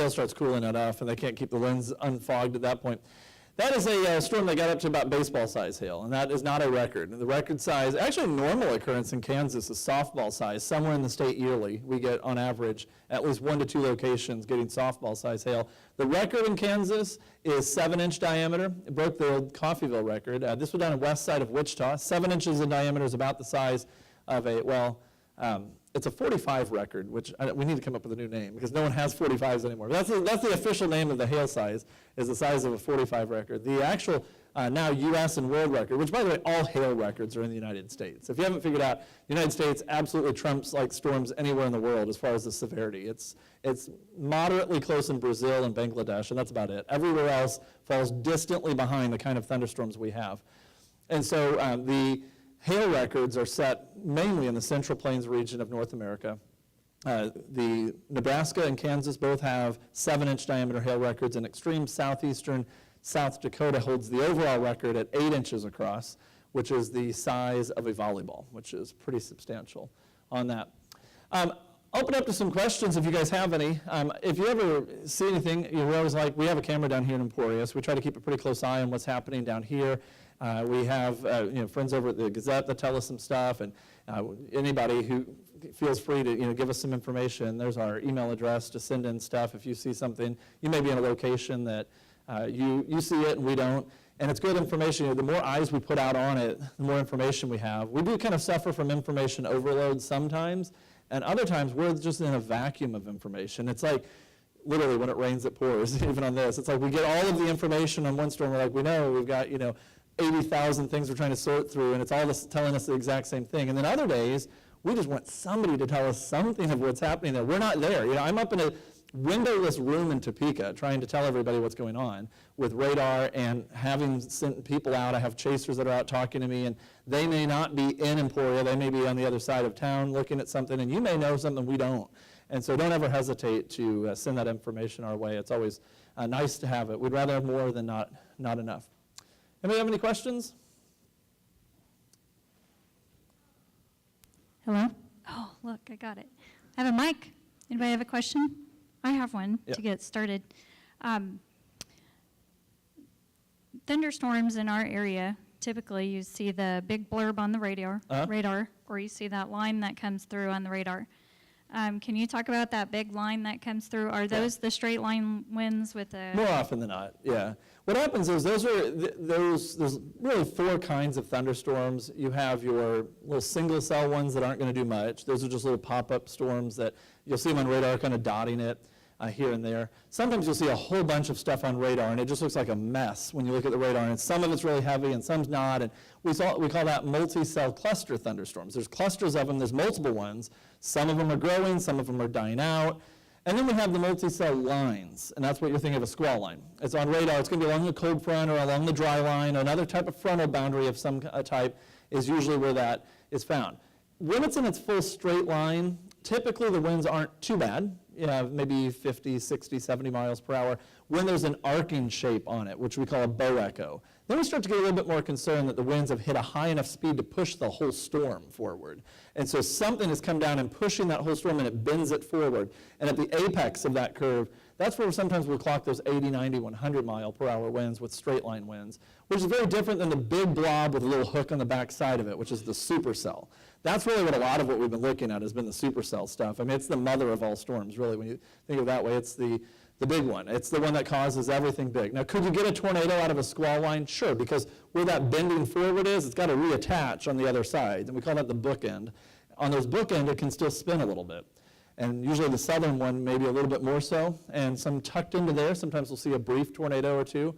hail starts cooling enough and they can't keep the lens unfogged at that point. That is a storm that got up to about baseball-size hail, and that is not a record. The record size, actually a normal occurrence in Kansas is softball size. Somewhere in the state yearly, we get on average at least 1 to 2 locations getting softball-size hail. The record in Kansas is 7-inch diameter. It broke the old Coffeyville record. This was down on the west side of Wichita. 7 inches in diameter is about the size of a, it's a 45 record, which we need to come up with a new name because no one has 45s anymore. That's the official name of the hail size, is the size of a 45 record. The actual now U.S. and world record, which by the way, all hail records are in the United States. If you haven't figured out, the United States absolutely trumps like storms anywhere in the world as far as the severity. It's moderately close in Brazil and Bangladesh, and that's about it. Everywhere else falls distantly behind the kind of thunderstorms we have. And so the hail records are set mainly in the Central Plains region of North America. The Nebraska and Kansas both have 7-inch diameter hail records, and extreme southeastern South Dakota holds the overall record at 8 inches across, which is the size of a volleyball, which is pretty substantial on that. Open up to some questions if you guys have any. If you ever see anything, we're always like, we have a camera down here in Emporia, so we try to keep a pretty close eye on what's happening down here. We have friends over at the Gazette that tell us some stuff, and anybody who feels free to give us some information. There's our email address to send in stuff. If you see something, you may be in a location that you see it and we don't, and it's good information. The more eyes we put out on it, the more information we have. We do kind of suffer from information overload sometimes, and other times we're just in a vacuum of information. It's like literally when it rains it pours, even on this. It's like we get all of the information on one storm, we're like, we know we've got 80,000 things we're trying to sort through, and it's all telling us the exact same thing. And then other days, we just want somebody to tell us something of what's happening there. We're not there. I'm up in a windowless room in Topeka trying to tell everybody what's going on with radar and having sent people out. I have chasers that are out talking to me, and they may not be in Emporia. They may be on the other side of town looking at something, and you may know something we don't. And so don't ever hesitate to send that information our way. It's always nice to have it. We'd rather have more than not enough. Anybody have any questions? Hello? Oh, look, I got it. I have a mic. Anybody have a question? I have one to get started. Thunderstorms in our area, typically you see the big blurb on the radar, or you see that line that comes through on the radar. Can you talk about that big line that comes through? Are those the straight line winds with the... More often than not, yeah. What happens is there's really 4 kinds of thunderstorms. You have your little single cell ones that aren't going to do much. Those are just little pop-up storms that you'll see them on radar kind of dotting it here and there. Sometimes you'll see a whole bunch of stuff on radar, and it just looks like a mess when you look at the radar, and some of it's really heavy and some's not, and we call that multi-cell cluster thunderstorms. There's clusters of them, there's multiple ones. Some of them are growing, some of them are dying out. And then we have the multi-cell lines, and that's what you're thinking of a squall line. It's on radar, it's going to be along the cold front or along the dry line, or another type of frontal boundary of some type is usually where that is found. When it's in its full straight line, typically the winds aren't too bad. You have maybe 50, 60, 70 miles per hour. When there's an arcing shape on it, which we call a bow echo, then we start to get a little bit more concerned that the winds have hit a high enough speed to push the whole storm forward. And so something has come down and pushing that whole storm, and it bends it forward. And at the apex of that curve, that's where sometimes we'll clock those 80, 90, 100 mile per hour winds with straight line winds, which is very different than the big blob with a little hook on the back side of it, which is the supercell. That's really what a lot of what we've been looking at has been the supercell stuff. I mean, it's the mother of all storms, really. When you think of it that way, it's the big one. It's the one that causes everything big. Now, could you get a tornado out of a squall line? Sure, because where that bending forward is, it's got to reattach on the other side, and we call that the bookend. On those bookend, it can still spin a little bit. And usually the southern one, maybe a little bit more so, and some tucked into there. Sometimes we'll see a brief tornado or two.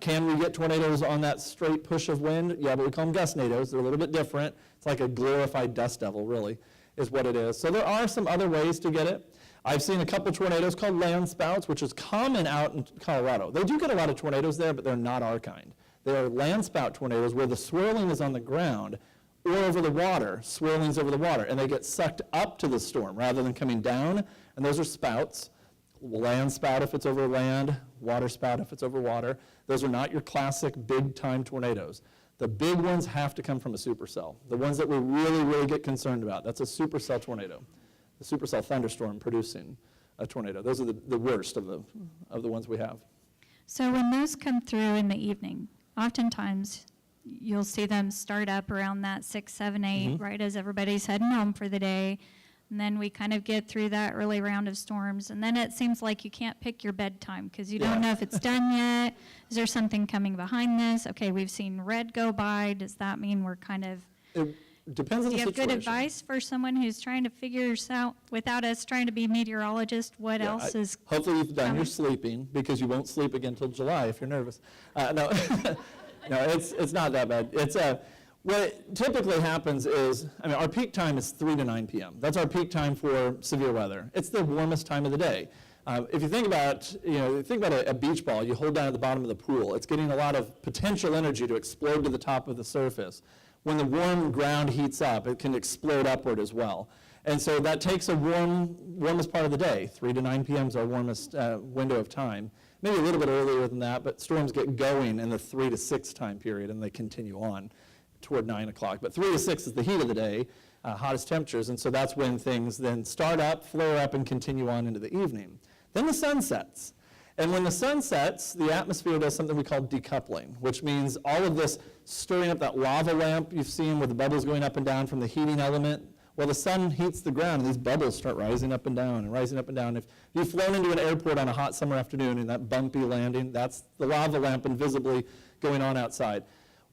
Can we get tornadoes on that straight push of wind? Yeah, but we call them gustnadoes. They're a little bit different. It's like a glorified dust devil, really, is what it is. So there are some other ways to get it. I've seen a couple tornadoes called land spouts, which is common out in Colorado. They do get a lot of tornadoes there, but they're not our kind. They are land spout tornadoes where the swirling is on the ground or over the water, swirlings over the water, and they get sucked up to the storm rather than coming down, and those are spouts. Land spout if it's over land, water spout if it's over water. Those are not your classic big-time tornadoes. The big ones have to come from a supercell. The ones that we really, really get concerned about, that's a supercell tornado, the supercell thunderstorm producing a tornado. Those are the worst of the ones we have. So when those come through in the evening, oftentimes you'll see them start up around that 6, 7, 8, right as everybody's heading home for the day. And then we kind of get through that early round of storms. And then it seems like you can't pick your bedtime because you don't know if it's done yet. Is there something coming behind this? Okay, we've seen red go by. Does that mean we're kind of... It depends on Do the you have situation. good advice for someone who's trying to figure this out without us trying to be meteorologists? What Yeah, else is... Hopefully you've done your coming? sleeping, because you won't sleep again until July if you're nervous. No, no, it's not that bad. What typically happens is, our peak time is 3 to 9 p.m. That's our peak time for severe weather. It's the warmest time of the day. If you think about, a beach ball you hold down at the bottom of the pool, it's getting a lot of potential energy to explode to the top of the surface. When the warm ground heats up, it can explode upward as well. And so that takes a warmest part of the day. 3 to 9 p.m. is our warmest window of time. Maybe a little bit earlier than that, but storms get going in the 3 to 6 time period, and they continue on toward 9 o'clock. But 3 to 6 is the heat of the day, hottest temperatures, and so that's when things then start up, flare up, and continue on into the evening. Then the sun sets. And when the sun sets, the atmosphere does something we call decoupling, which means all of this stirring up, that lava lamp you've seen with the bubbles going up and down from the heating element. Well, the sun heats the ground, and these bubbles start rising up and down and rising up and down. If you've flown into an airport on a hot summer afternoon and that bumpy landing, that's the lava lamp invisibly going on outside.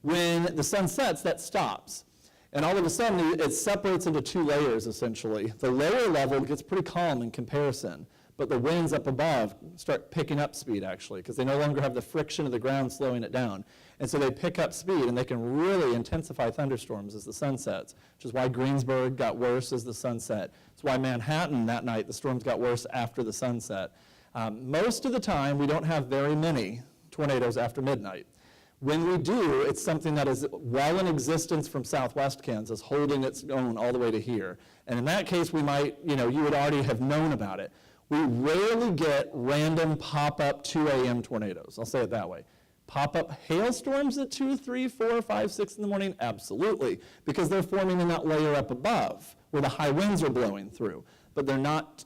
When the sun sets, that stops. And all of a sudden, it separates into 2 layers, essentially. The lower level gets pretty calm in comparison, but the winds up above start picking up speed, actually, because they no longer have the friction of the ground slowing it down. And so they pick up speed, and they can really intensify thunderstorms as the sun sets, which is why Greensburg got worse as the sun set. It's why Manhattan that night, the storms got worse after the sunset. Most of the time, we don't have very many tornadoes after midnight. When we do, it's something that is well in existence from southwest Kansas, holding its own all the way to here. And in that case, we might, you would already have known about it. We rarely get random pop-up 2 a.m. tornadoes. I'll say it that way. Pop-up hailstorms at 2, 3, 4, 5, 6 in the morning? Absolutely, because they're forming in that layer up above where the high winds are blowing through. But they're not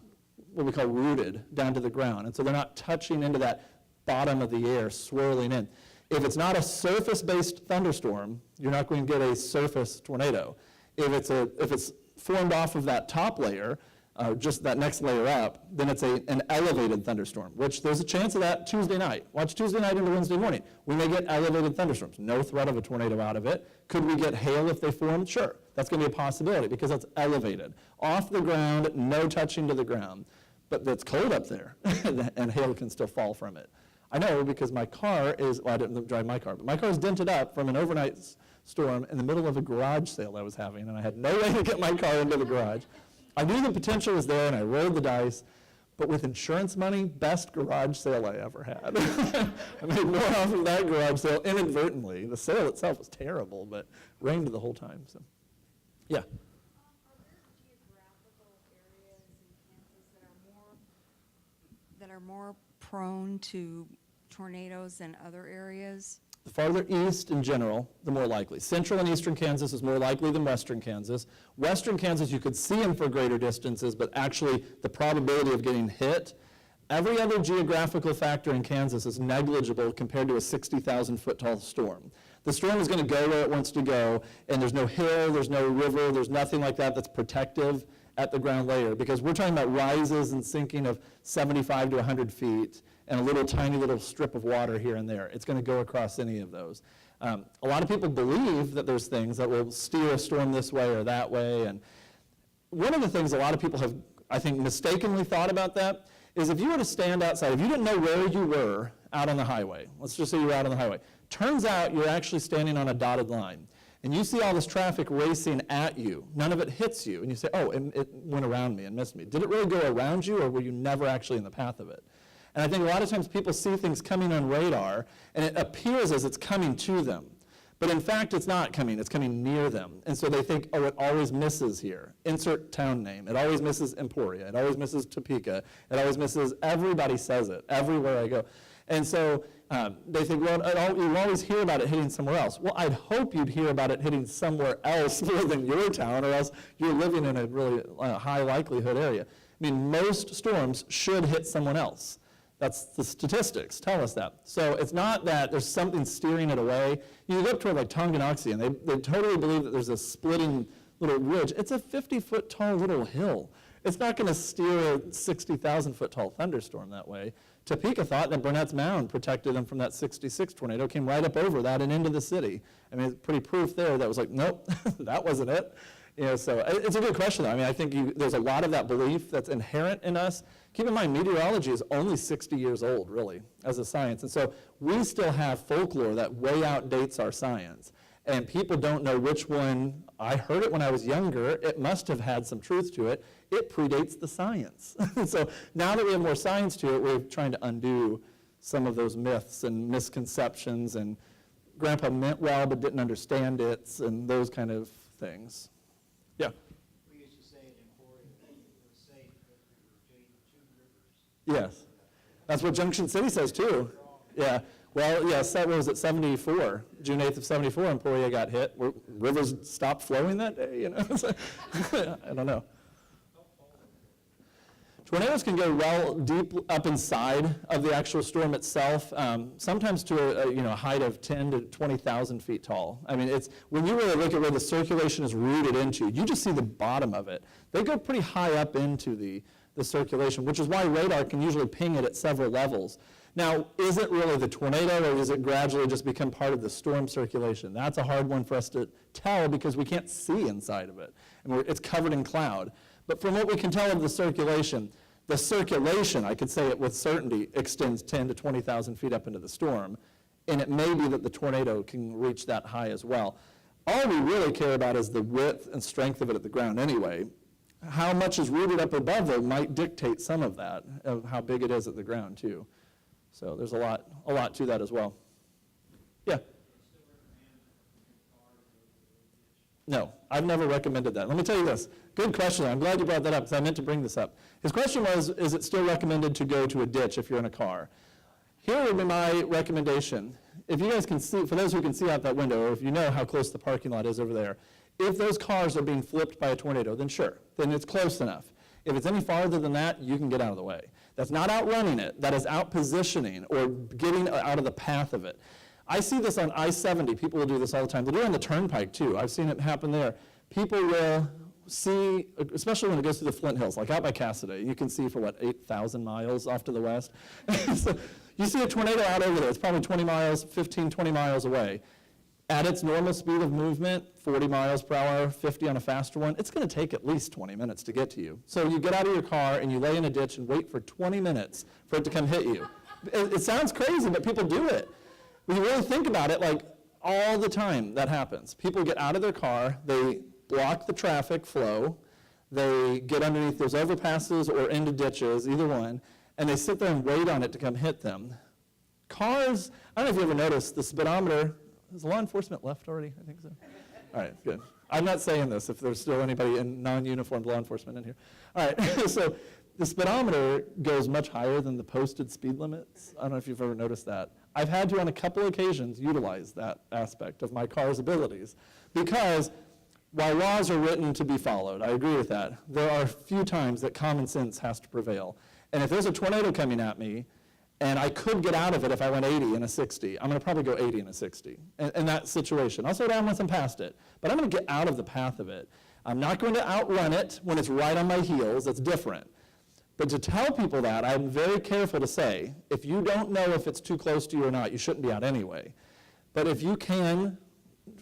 what we call rooted down to the ground. And so they're not touching into that bottom of the air, swirling in. If it's not a surface-based thunderstorm, you're not going to get a surface tornado. If it's formed off of that top layer, just that next layer up, then it's an elevated thunderstorm, which there's a chance of that Tuesday night. Watch Tuesday night into Wednesday morning. We may get elevated thunderstorms. No threat of a tornado out of it. Could we get hail if they form? Sure. That's going to be a possibility because that's elevated. Off the ground, no touching to the ground. But it's cold up there, and hail can still fall from it. I know because my car is, well, I didn't drive my car, but my car is dented up from an overnight storm in the middle of a garage sale I was having, and I had no way to get my car into the garage. I knew the potential was there, and I rolled the dice, but with insurance money, best garage sale I ever had. I made more off of that garage sale inadvertently. The sale itself was terrible, but rained the whole time. So, yeah. Are there geographical areas in Kansas that are more prone to tornadoes than other areas? The farther east in general, the more likely. Central and eastern Kansas is more likely than western Kansas. Western Kansas, you could see them for greater distances, but actually the probability of getting hit, every other geographical factor in Kansas is negligible compared to a 60,000 foot tall storm. The storm is going to go where it wants to go, and there's no hill, there's no river, there's nothing like that that's protective at the ground layer, because we're talking about rises and sinking of 75 to 100 feet and a little tiny little strip of water here and there. It's going to go across any of those. A lot of people believe that there's things that will steer a storm this way or that way, and one of the things a lot of people have, I think, mistakenly thought about that is if you were to stand outside, if you didn't know where you were out on the highway, let's just say you were out on the highway, turns out you're actually standing on a dotted line. And you see all this traffic racing at you. None of it hits you. And you say, oh, it went around me and missed me. Did it really go around you, or were you never actually in the path of it? And I think a lot of times people see things coming on radar, and it appears as it's coming to them. But in fact, it's not coming. It's coming near them. And so they think, oh, it always misses here. Insert town name. It always misses Emporia. It always misses Topeka. It always misses, everybody says it, everywhere I go. And so they think, well, you always hear about it hitting somewhere else. Well, I'd hope you'd hear about it hitting somewhere else more than your town, or else you're living in a really high likelihood area. I mean, most storms should hit someone else. That's the statistics tell us that. So it's not that there's something steering it away. You look toward like Tonganoxie, and they totally believe that there's a splitting little ridge. It's a 50-foot tall little hill. It's not going to steer a 60,000-foot tall thunderstorm that way. Topeka thought that Burnett's Mound protected them from that 66 tornado, came right up over that and into the city. I mean, it's pretty proof there that was like, nope, that wasn't it. You know, so it's a good question, though. I mean, I think there's a lot of that belief that's inherent in us. Keep in mind, meteorology is only 60 years old, really, as a science. And so we still have folklore that way outdates our science. And people don't know which one. I heard it when I was younger. It must have had some truth to it. It predates the science. So now that we have more science to it, we're trying to undo some of those myths and misconceptions, and Grandpa meant well but didn't understand it, and those kind of things. Yeah? We used to say it in Emporia, it was safe because we were between 2 rivers. Yes. That's what Junction City says, too. Yeah. Well, yes, that was at 74, June 8th of 74, Emporia got hit. Rivers stopped flowing that day, you know? I don't know. Tornadoes can go well deep up inside of the actual storm itself, sometimes to a height of 10 to 20,000 feet tall. I mean, it's when you really look at where the circulation is rooted into, you just see the bottom of it. They go pretty high up into the circulation, which is why radar can usually ping it at several levels. Now, is it really the tornado, or does it gradually just become part of the storm circulation? That's a hard one for us to tell because we can't see inside of it, and it's covered in cloud. But from what we can tell of the circulation, I could say it with certainty, extends 10 to 20,000 feet up into the storm, and it may be that the tornado can reach that high as well. All we really care about is the width and strength of it at the ground anyway. How much is rooted up above, though, might dictate some of that, of how big it is at the ground, too. So there's a lot to that as well. Yeah? No, I've never recommended that. Let me tell you this. Good question. I'm glad you brought that up because I meant to bring this up. His question was, is it still recommended to go to a ditch if you're in a car? Here would be my recommendation. If you guys can see, for those who can see out that window, or if you know how close the parking lot is over there, if those cars are being flipped by a tornado, then sure, then it's close enough. If it's any farther than that, you can get out of the way. That's not outrunning it. That is out positioning or getting out of the path of it. I see this on I-70. People will do this all the time. They do it on the turnpike, too. I've seen it happen there. People will see, especially when it goes through the Flint Hills, like out by Cassaday, you can see for, 8,000 miles off to the west. So you see a tornado out over there. It's probably 20 miles, 15, 20 miles away. At its normal speed of movement, 40 miles per hour, 50 on a faster one, it's going to take at least 20 minutes to get to you. So you get out of your car and you lay in a ditch and wait for 20 minutes for it to come hit you. It sounds crazy, but people do it. When you really think about it, like all the time that happens. People get out of their car, they block the traffic flow, they get underneath those overpasses or into ditches, either one, and they sit there and wait on it to come hit them. Cars, I don't know if you ever noticed, the speedometer, has law enforcement left already? I think so. All right, good. I'm not saying this if there's still anybody in non-uniformed law enforcement in here. All right, so the speedometer goes much higher than the posted speed limits. I don't know if you've ever noticed that. I've had to, on a couple occasions, utilize that aspect of my car's abilities because while laws are written to be followed, I agree with that, there are a few times that common sense has to prevail. And if there's a tornado coming at me, and I could get out of it if I went 80 in a 60. I'm going to probably go 80 in a 60 in that situation. I'll slow down once I'm past it, but I'm going to get out of the path of it. I'm not going to outrun it when it's right on my heels. That's different. But to tell people that, I'm very careful to say, if you don't know if it's too close to you or not, you shouldn't be out anyway. But if you can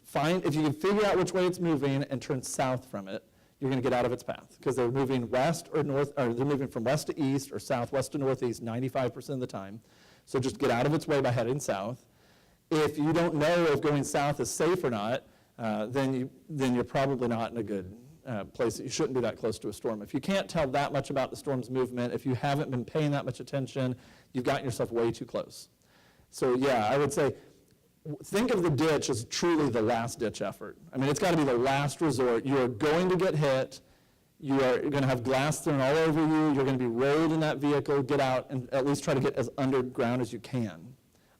figure out which way it's moving and turn south from it, you're going to get out of its path because they're moving west or north, or they're moving from west to east or southwest to northeast 95% of the time. So just get out of its way by heading south. If you don't know if going south is safe or not, then you're probably not in a good place. You shouldn't be that close to a storm. If you can't tell that much about the storm's movement, if you haven't been paying that much attention, you've gotten yourself way too close. So yeah, I would say, think of the ditch as truly the last ditch effort. I mean, it's got to be the last resort. You're going to get hit. You are going to have glass thrown all over you. You're going to be rolled in that vehicle. Get out and at least try to get as underground as you can.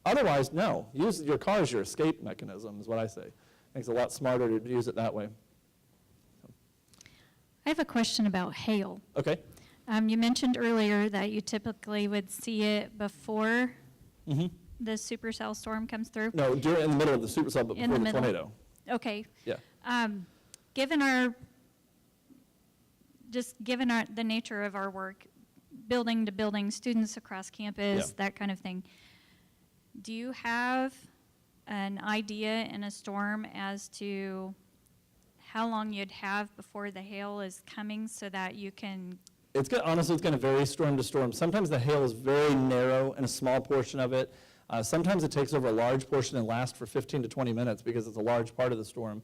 Otherwise, no. Use your car as your escape mechanism is what I say. Makes it a lot smarter to use it that way. I have a question about hail. Okay. You mentioned earlier that you typically would see it before Mm-hmm. the supercell storm comes through. No, in the middle of the supercell, but In before the the middle. tornado. Okay. Yeah. Given the nature of our work, building to building, students across campus, Yeah. that kind of thing, do you have an idea in a storm as to how long you'd have before the hail is coming so that you can? Honestly, it's going to vary storm to storm. Sometimes the hail is very narrow in a small portion of it. Sometimes it takes over a large portion and lasts for 15 to 20 minutes because it's a large part of the storm.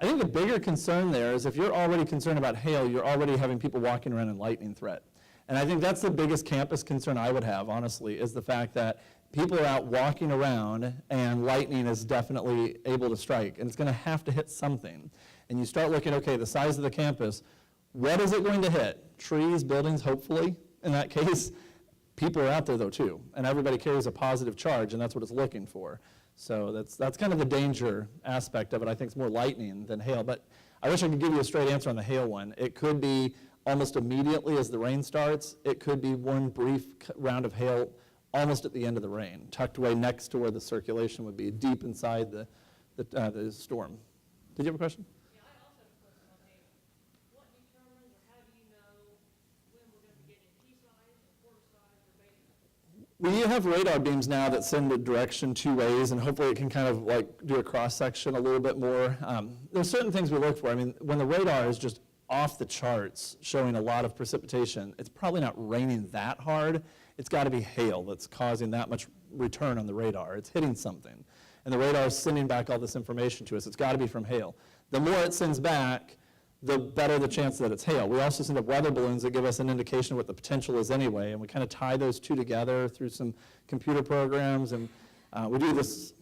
I think the bigger concern there is if you're already concerned about hail, you're already having people walking around in lightning threat. And I think that's the biggest campus concern I would have, honestly, is the fact that people are out walking around and lightning is definitely able to strike, and it's going to have to hit something. And you start looking, okay, the size of the campus, what is it going to hit? Trees, buildings, hopefully, in that case. People are out there, though, too, and everybody carries a positive charge, and that's what it's looking for. So that's kind of the danger aspect of it. I think it's more lightning than hail, but I wish I could give you a straight answer on the hail one. It could be almost immediately as the rain starts. It could be one brief round of hail almost at the end of the rain, tucked away next to where the circulation would be, deep inside the storm. Did you have a question? Yeah, I also have a question on hail. What determines or how do you know when we're going to be getting P-size or quarter-size or beta? We have radar beams now that send a direction two ways, and hopefully it can kind of like do a cross-section a little bit more. There's certain things we look for. I mean, when the radar is just off the charts showing a lot of precipitation, it's probably not raining that hard. It's got to be hail that's causing that much return on the radar. It's hitting something. And the radar is sending back all this information to us. It's got to be from hail. The more it sends back, the better the chance that it's hail. We also send up weather balloons that give us an indication of what the potential is anyway, and we kind of tie those two together through some computer programs, and we do this.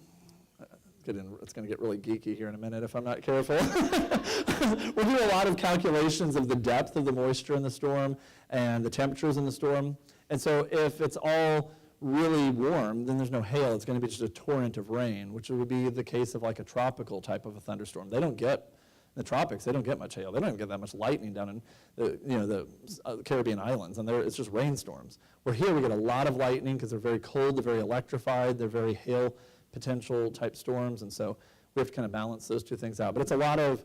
It's going to get really geeky here in a minute if I'm not careful. We do a lot of calculations of the depth of the moisture in the storm and the temperatures in the storm. And so if it's all really warm, then there's no hail. It's going to be just a torrent of rain, which would be the case of like a tropical type of a thunderstorm. They don't get, in the tropics, they don't get much hail. They don't even get that much lightning down in the Caribbean islands, and it's just rainstorms. Where here we get a lot of lightning because they're very cold, they're very electrified, they're very hail potential type storms, and so we have to kind of balance those two things out. But it's a lot of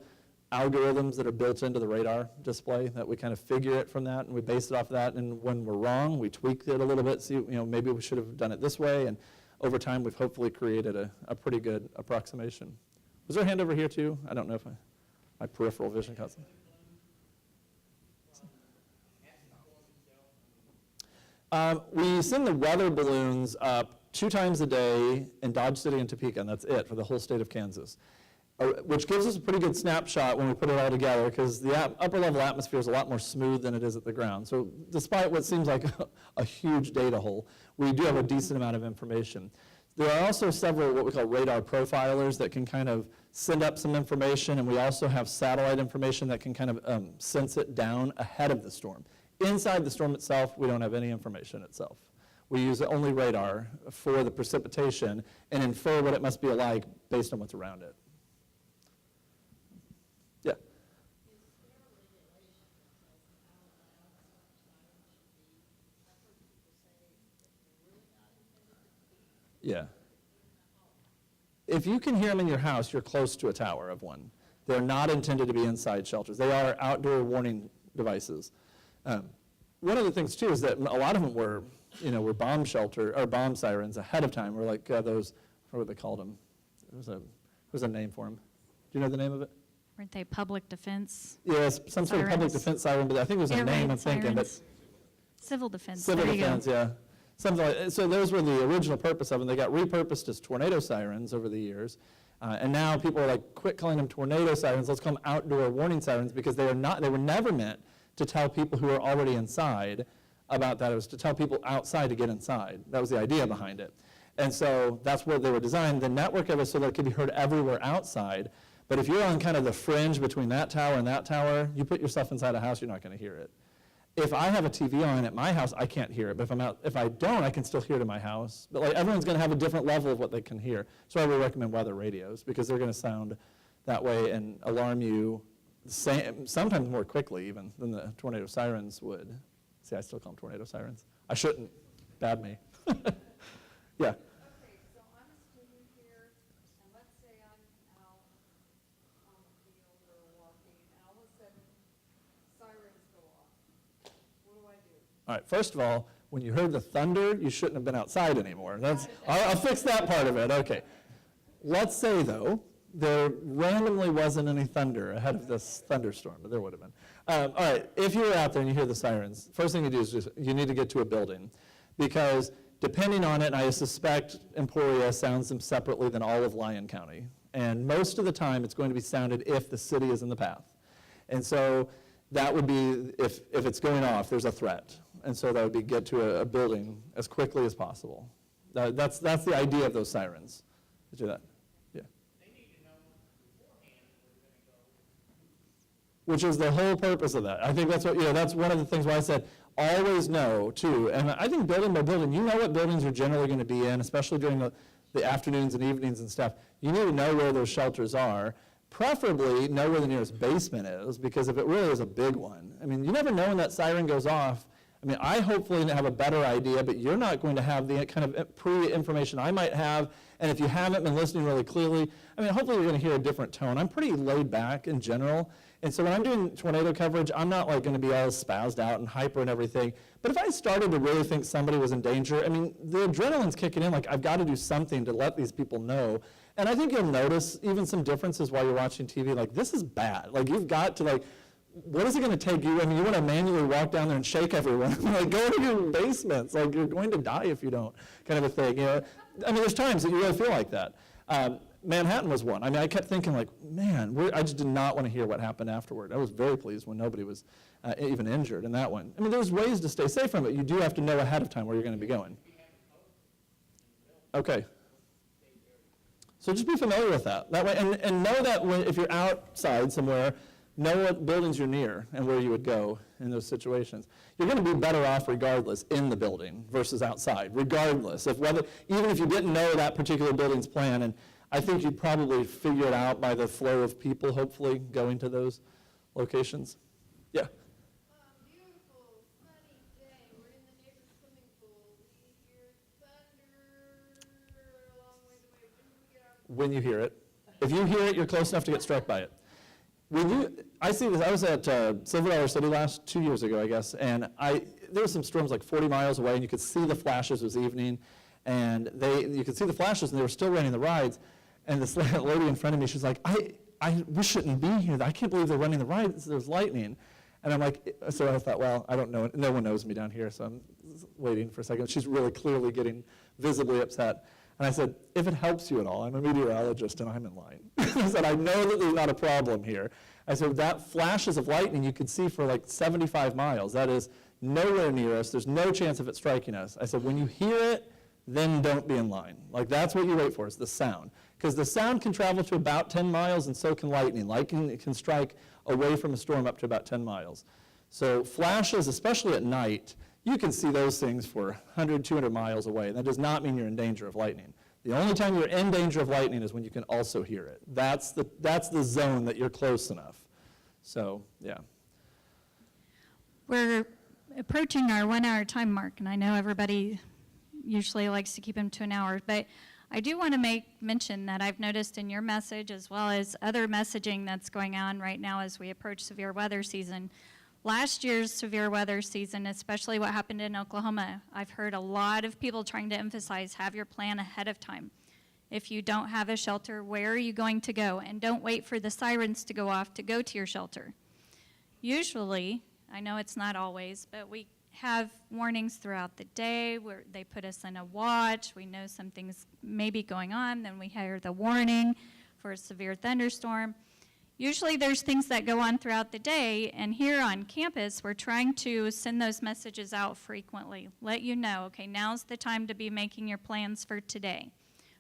algorithms that are built into the radar display that we kind of figure it from that, and we base it off that, and when we're wrong, we tweak it a little bit, see, maybe we should have done it this way, and over time, we've hopefully created a pretty good approximation. Was there a hand over here, too? I don't know if my peripheral vision caught something. We send the weather balloons up 2 times a day in Dodge City and Topeka, and that's it for the whole state of Kansas, which gives us a pretty good snapshot when we put it all together, because the upper level atmosphere is a lot more smooth than it is at the ground. So despite what seems like a huge data hole, we do have a decent amount of information. There are also several what we call radar profilers that can kind of send up some information, and we also have satellite information that can kind of sense it down ahead of the storm. Inside the storm itself, we don't have any information itself. We use only radar for the precipitation and infer what it must be like based on what's around it. Yeah. Yeah. If you can hear them in your house, you're close to a tower of one. They're not intended to be inside shelters. They are outdoor warning devices. One of the things, too, is that a lot of them were bomb shelter or bomb sirens ahead of time. We're like those, what were they called them? There was a name for them. Do you know the name of it? Weren't they public defense? Yes, some sort of public Sirens. defense siren, but I think it was a Air name raid I'm thinking. But sirens. Civil defense. Civil there you go. defense, yeah. Something like, so those were the original purpose of them. They got repurposed as tornado sirens over the years. And now people are like, quit calling them tornado sirens, let's call them outdoor warning sirens, because they were never meant to tell people who are already inside about that. It was to tell people outside to get inside. That was the idea behind it. And so that's what they were designed. The network of it so that it could be heard everywhere outside. But if you're on kind of the fringe between that tower and that tower, you put yourself inside a house, you're not going to hear it. If I have a TV on at my house, I can't hear it. But if I don't, I can still hear it in my house. But like everyone's going to have a different level of what they can hear. So I would recommend weather radios because they're going to sound that way and alarm you sometimes more quickly even than the tornado sirens would. See, I still call them tornado sirens. I shouldn't. Bad me. Yeah. Okay, so I'm a student here, and let's say I'm out on the field or walking, and all of a sudden, sirens go off. What do I do? All right, first of all, when you heard the thunder, you shouldn't have been outside anymore. I'll fix that part of it, okay. Let's say, though, there randomly wasn't any thunder ahead of this thunderstorm, but there would have been. All right, if you were out there and you hear the sirens, first thing you do is you need to get to a building because depending on it, and I suspect Emporia sounds them separately than all of Lyon County, and most of the time it's going to be sounded if the city is in the path. And so that would be, if it's going off, there's a threat. And so that would be get to a building as quickly as possible. That's the idea of those sirens. To do that. Yeah. They need to know beforehand where they're gonna go. Which is the whole purpose of that. I think that's what, that's one of the things why I said always know too. And I think building by building, you know what buildings you're generally going to be in, especially during the afternoons and evenings and stuff. You need to know where those shelters are. Preferably know where the nearest basement is, because if it really is a big one, I mean, you never know when that siren goes off. I mean, I hopefully have a better idea, but you're not going to have the kind of pre-information I might have. And if you haven't been listening really clearly, I mean, hopefully you're going to hear a different tone. I'm pretty laid back in general. And so when I'm doing tornado coverage, I'm not like going to be all spazzed out and hyper and everything. But if I started to really think somebody was in danger, I mean, the adrenaline's kicking in, like I've got to do something to let these people know. And I think you'll notice even some differences while you're watching TV, like this is bad. Like you've got to like, what is it going to take you? I mean, you want to manually walk down there and shake everyone. Like go to your basements, like you're going to die if you don't, kind of a thing. I mean, there's times that you really feel like that. Manhattan was one. I mean, I kept thinking like, man, I just did not want to hear what happened afterward. I was very pleased when nobody was even injured in that one. I mean, there's ways to stay safe from it. You do have to know ahead of time where you're going to be going. Okay. So just be familiar with that. That way, and know that if you're outside somewhere, know what buildings you're near and where you would go in those situations. You're going to be better off regardless in the building versus outside, regardless of whether, even if you didn't know that particular building's plan. And I think you'd probably figure it out by the flow of people, hopefully, going to those locations. Yeah? Beautiful, sunny day. We're in the neighbor's swimming pool. We hear thunder a long ways away. When do we get our... When you hear it. If you hear it, you're close enough to get struck by it. I see this. I was at Silver Dollar City 2 years ago, I guess, and there were some storms like 40 miles away, and you could see the flashes. It was evening, and you could see the flashes, and they were still running the rides. And this lady in front of me, she's like, we shouldn't be here. I can't believe they're running the rides. There's lightning. And I'm like, so I thought, well, I don't know. No one knows me down here, so I'm waiting for a second. She's really clearly getting visibly upset. And I said, if it helps you at all, I'm a meteorologist and I'm in line. I said, I know that there's not a problem here. I said, that flashes of lightning you could see for like 75 miles. That is nowhere near us. There's no chance of it striking us. I said, when you hear it, then don't be in line. Like that's what you wait for, is the sound. Because the sound can travel to about 10 miles and so can lightning. Lightning can strike away from a storm up to about 10 miles. So flashes, especially at night, you can see those things for 100, 200 miles away. That does not mean you're in danger of lightning. The only time you're in danger of lightning is when you can also hear it. That's the zone that you're close enough. So, yeah. We're approaching our 1 hour time mark, and I know everybody usually likes to keep them to an hour, but I do want to make mention that I've noticed in your message, as well as other messaging that's going on right now as we approach severe weather season. Last year's severe weather season, especially what happened in Oklahoma, I've heard a lot of people trying to emphasize have your plan ahead of time. If you don't have a shelter, where are you going to go? And don't wait for the sirens to go off to go to your shelter. Usually, I know it's not always, but we have warnings throughout the day where they put us in a watch. We know something's maybe going on, then we hear the warning for a severe thunderstorm. Usually there's things that go on throughout the day, and here on campus, we're trying to send those messages out frequently. Let you know, okay, now's the time to be making your plans for today.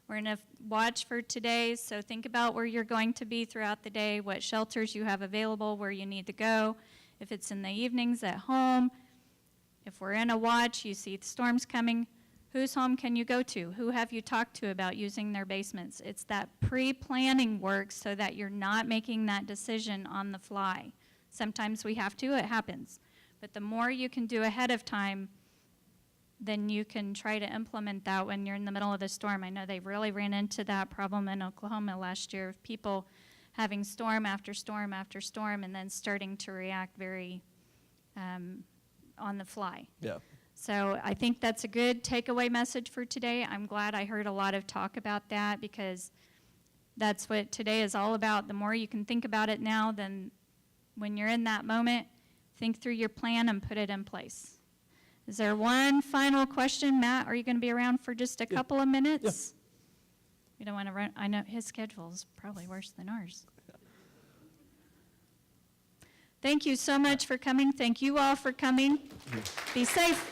We're going to watch for today, so think about where you're going to be throughout the day, what shelters you have available, where you need to go. If it's in the evenings at home, if we're in a watch, you see the storms coming, whose home can you go to? Who have you talked to about using their basements? It's that pre-planning work so that you're not making that decision on the fly. Sometimes we have to, it happens. But the more you can do ahead of time, then you can try to implement that when you're in the middle of the storm. I know they really ran into that problem in Oklahoma last year of people having storm after storm after storm and then starting to react very on the fly. Yeah. So I think that's a good takeaway message for today. I'm glad I heard a lot of talk about that because that's what today is all about. The more you can think about it now, then when you're in that moment, think through your plan and put it in place. Is there one final question? Matt, are you going to be around for just a couple of minutes? We don't want to run. I know his schedule is probably worse than ours. Thank you so much for coming. Thank you all for coming. Be safe.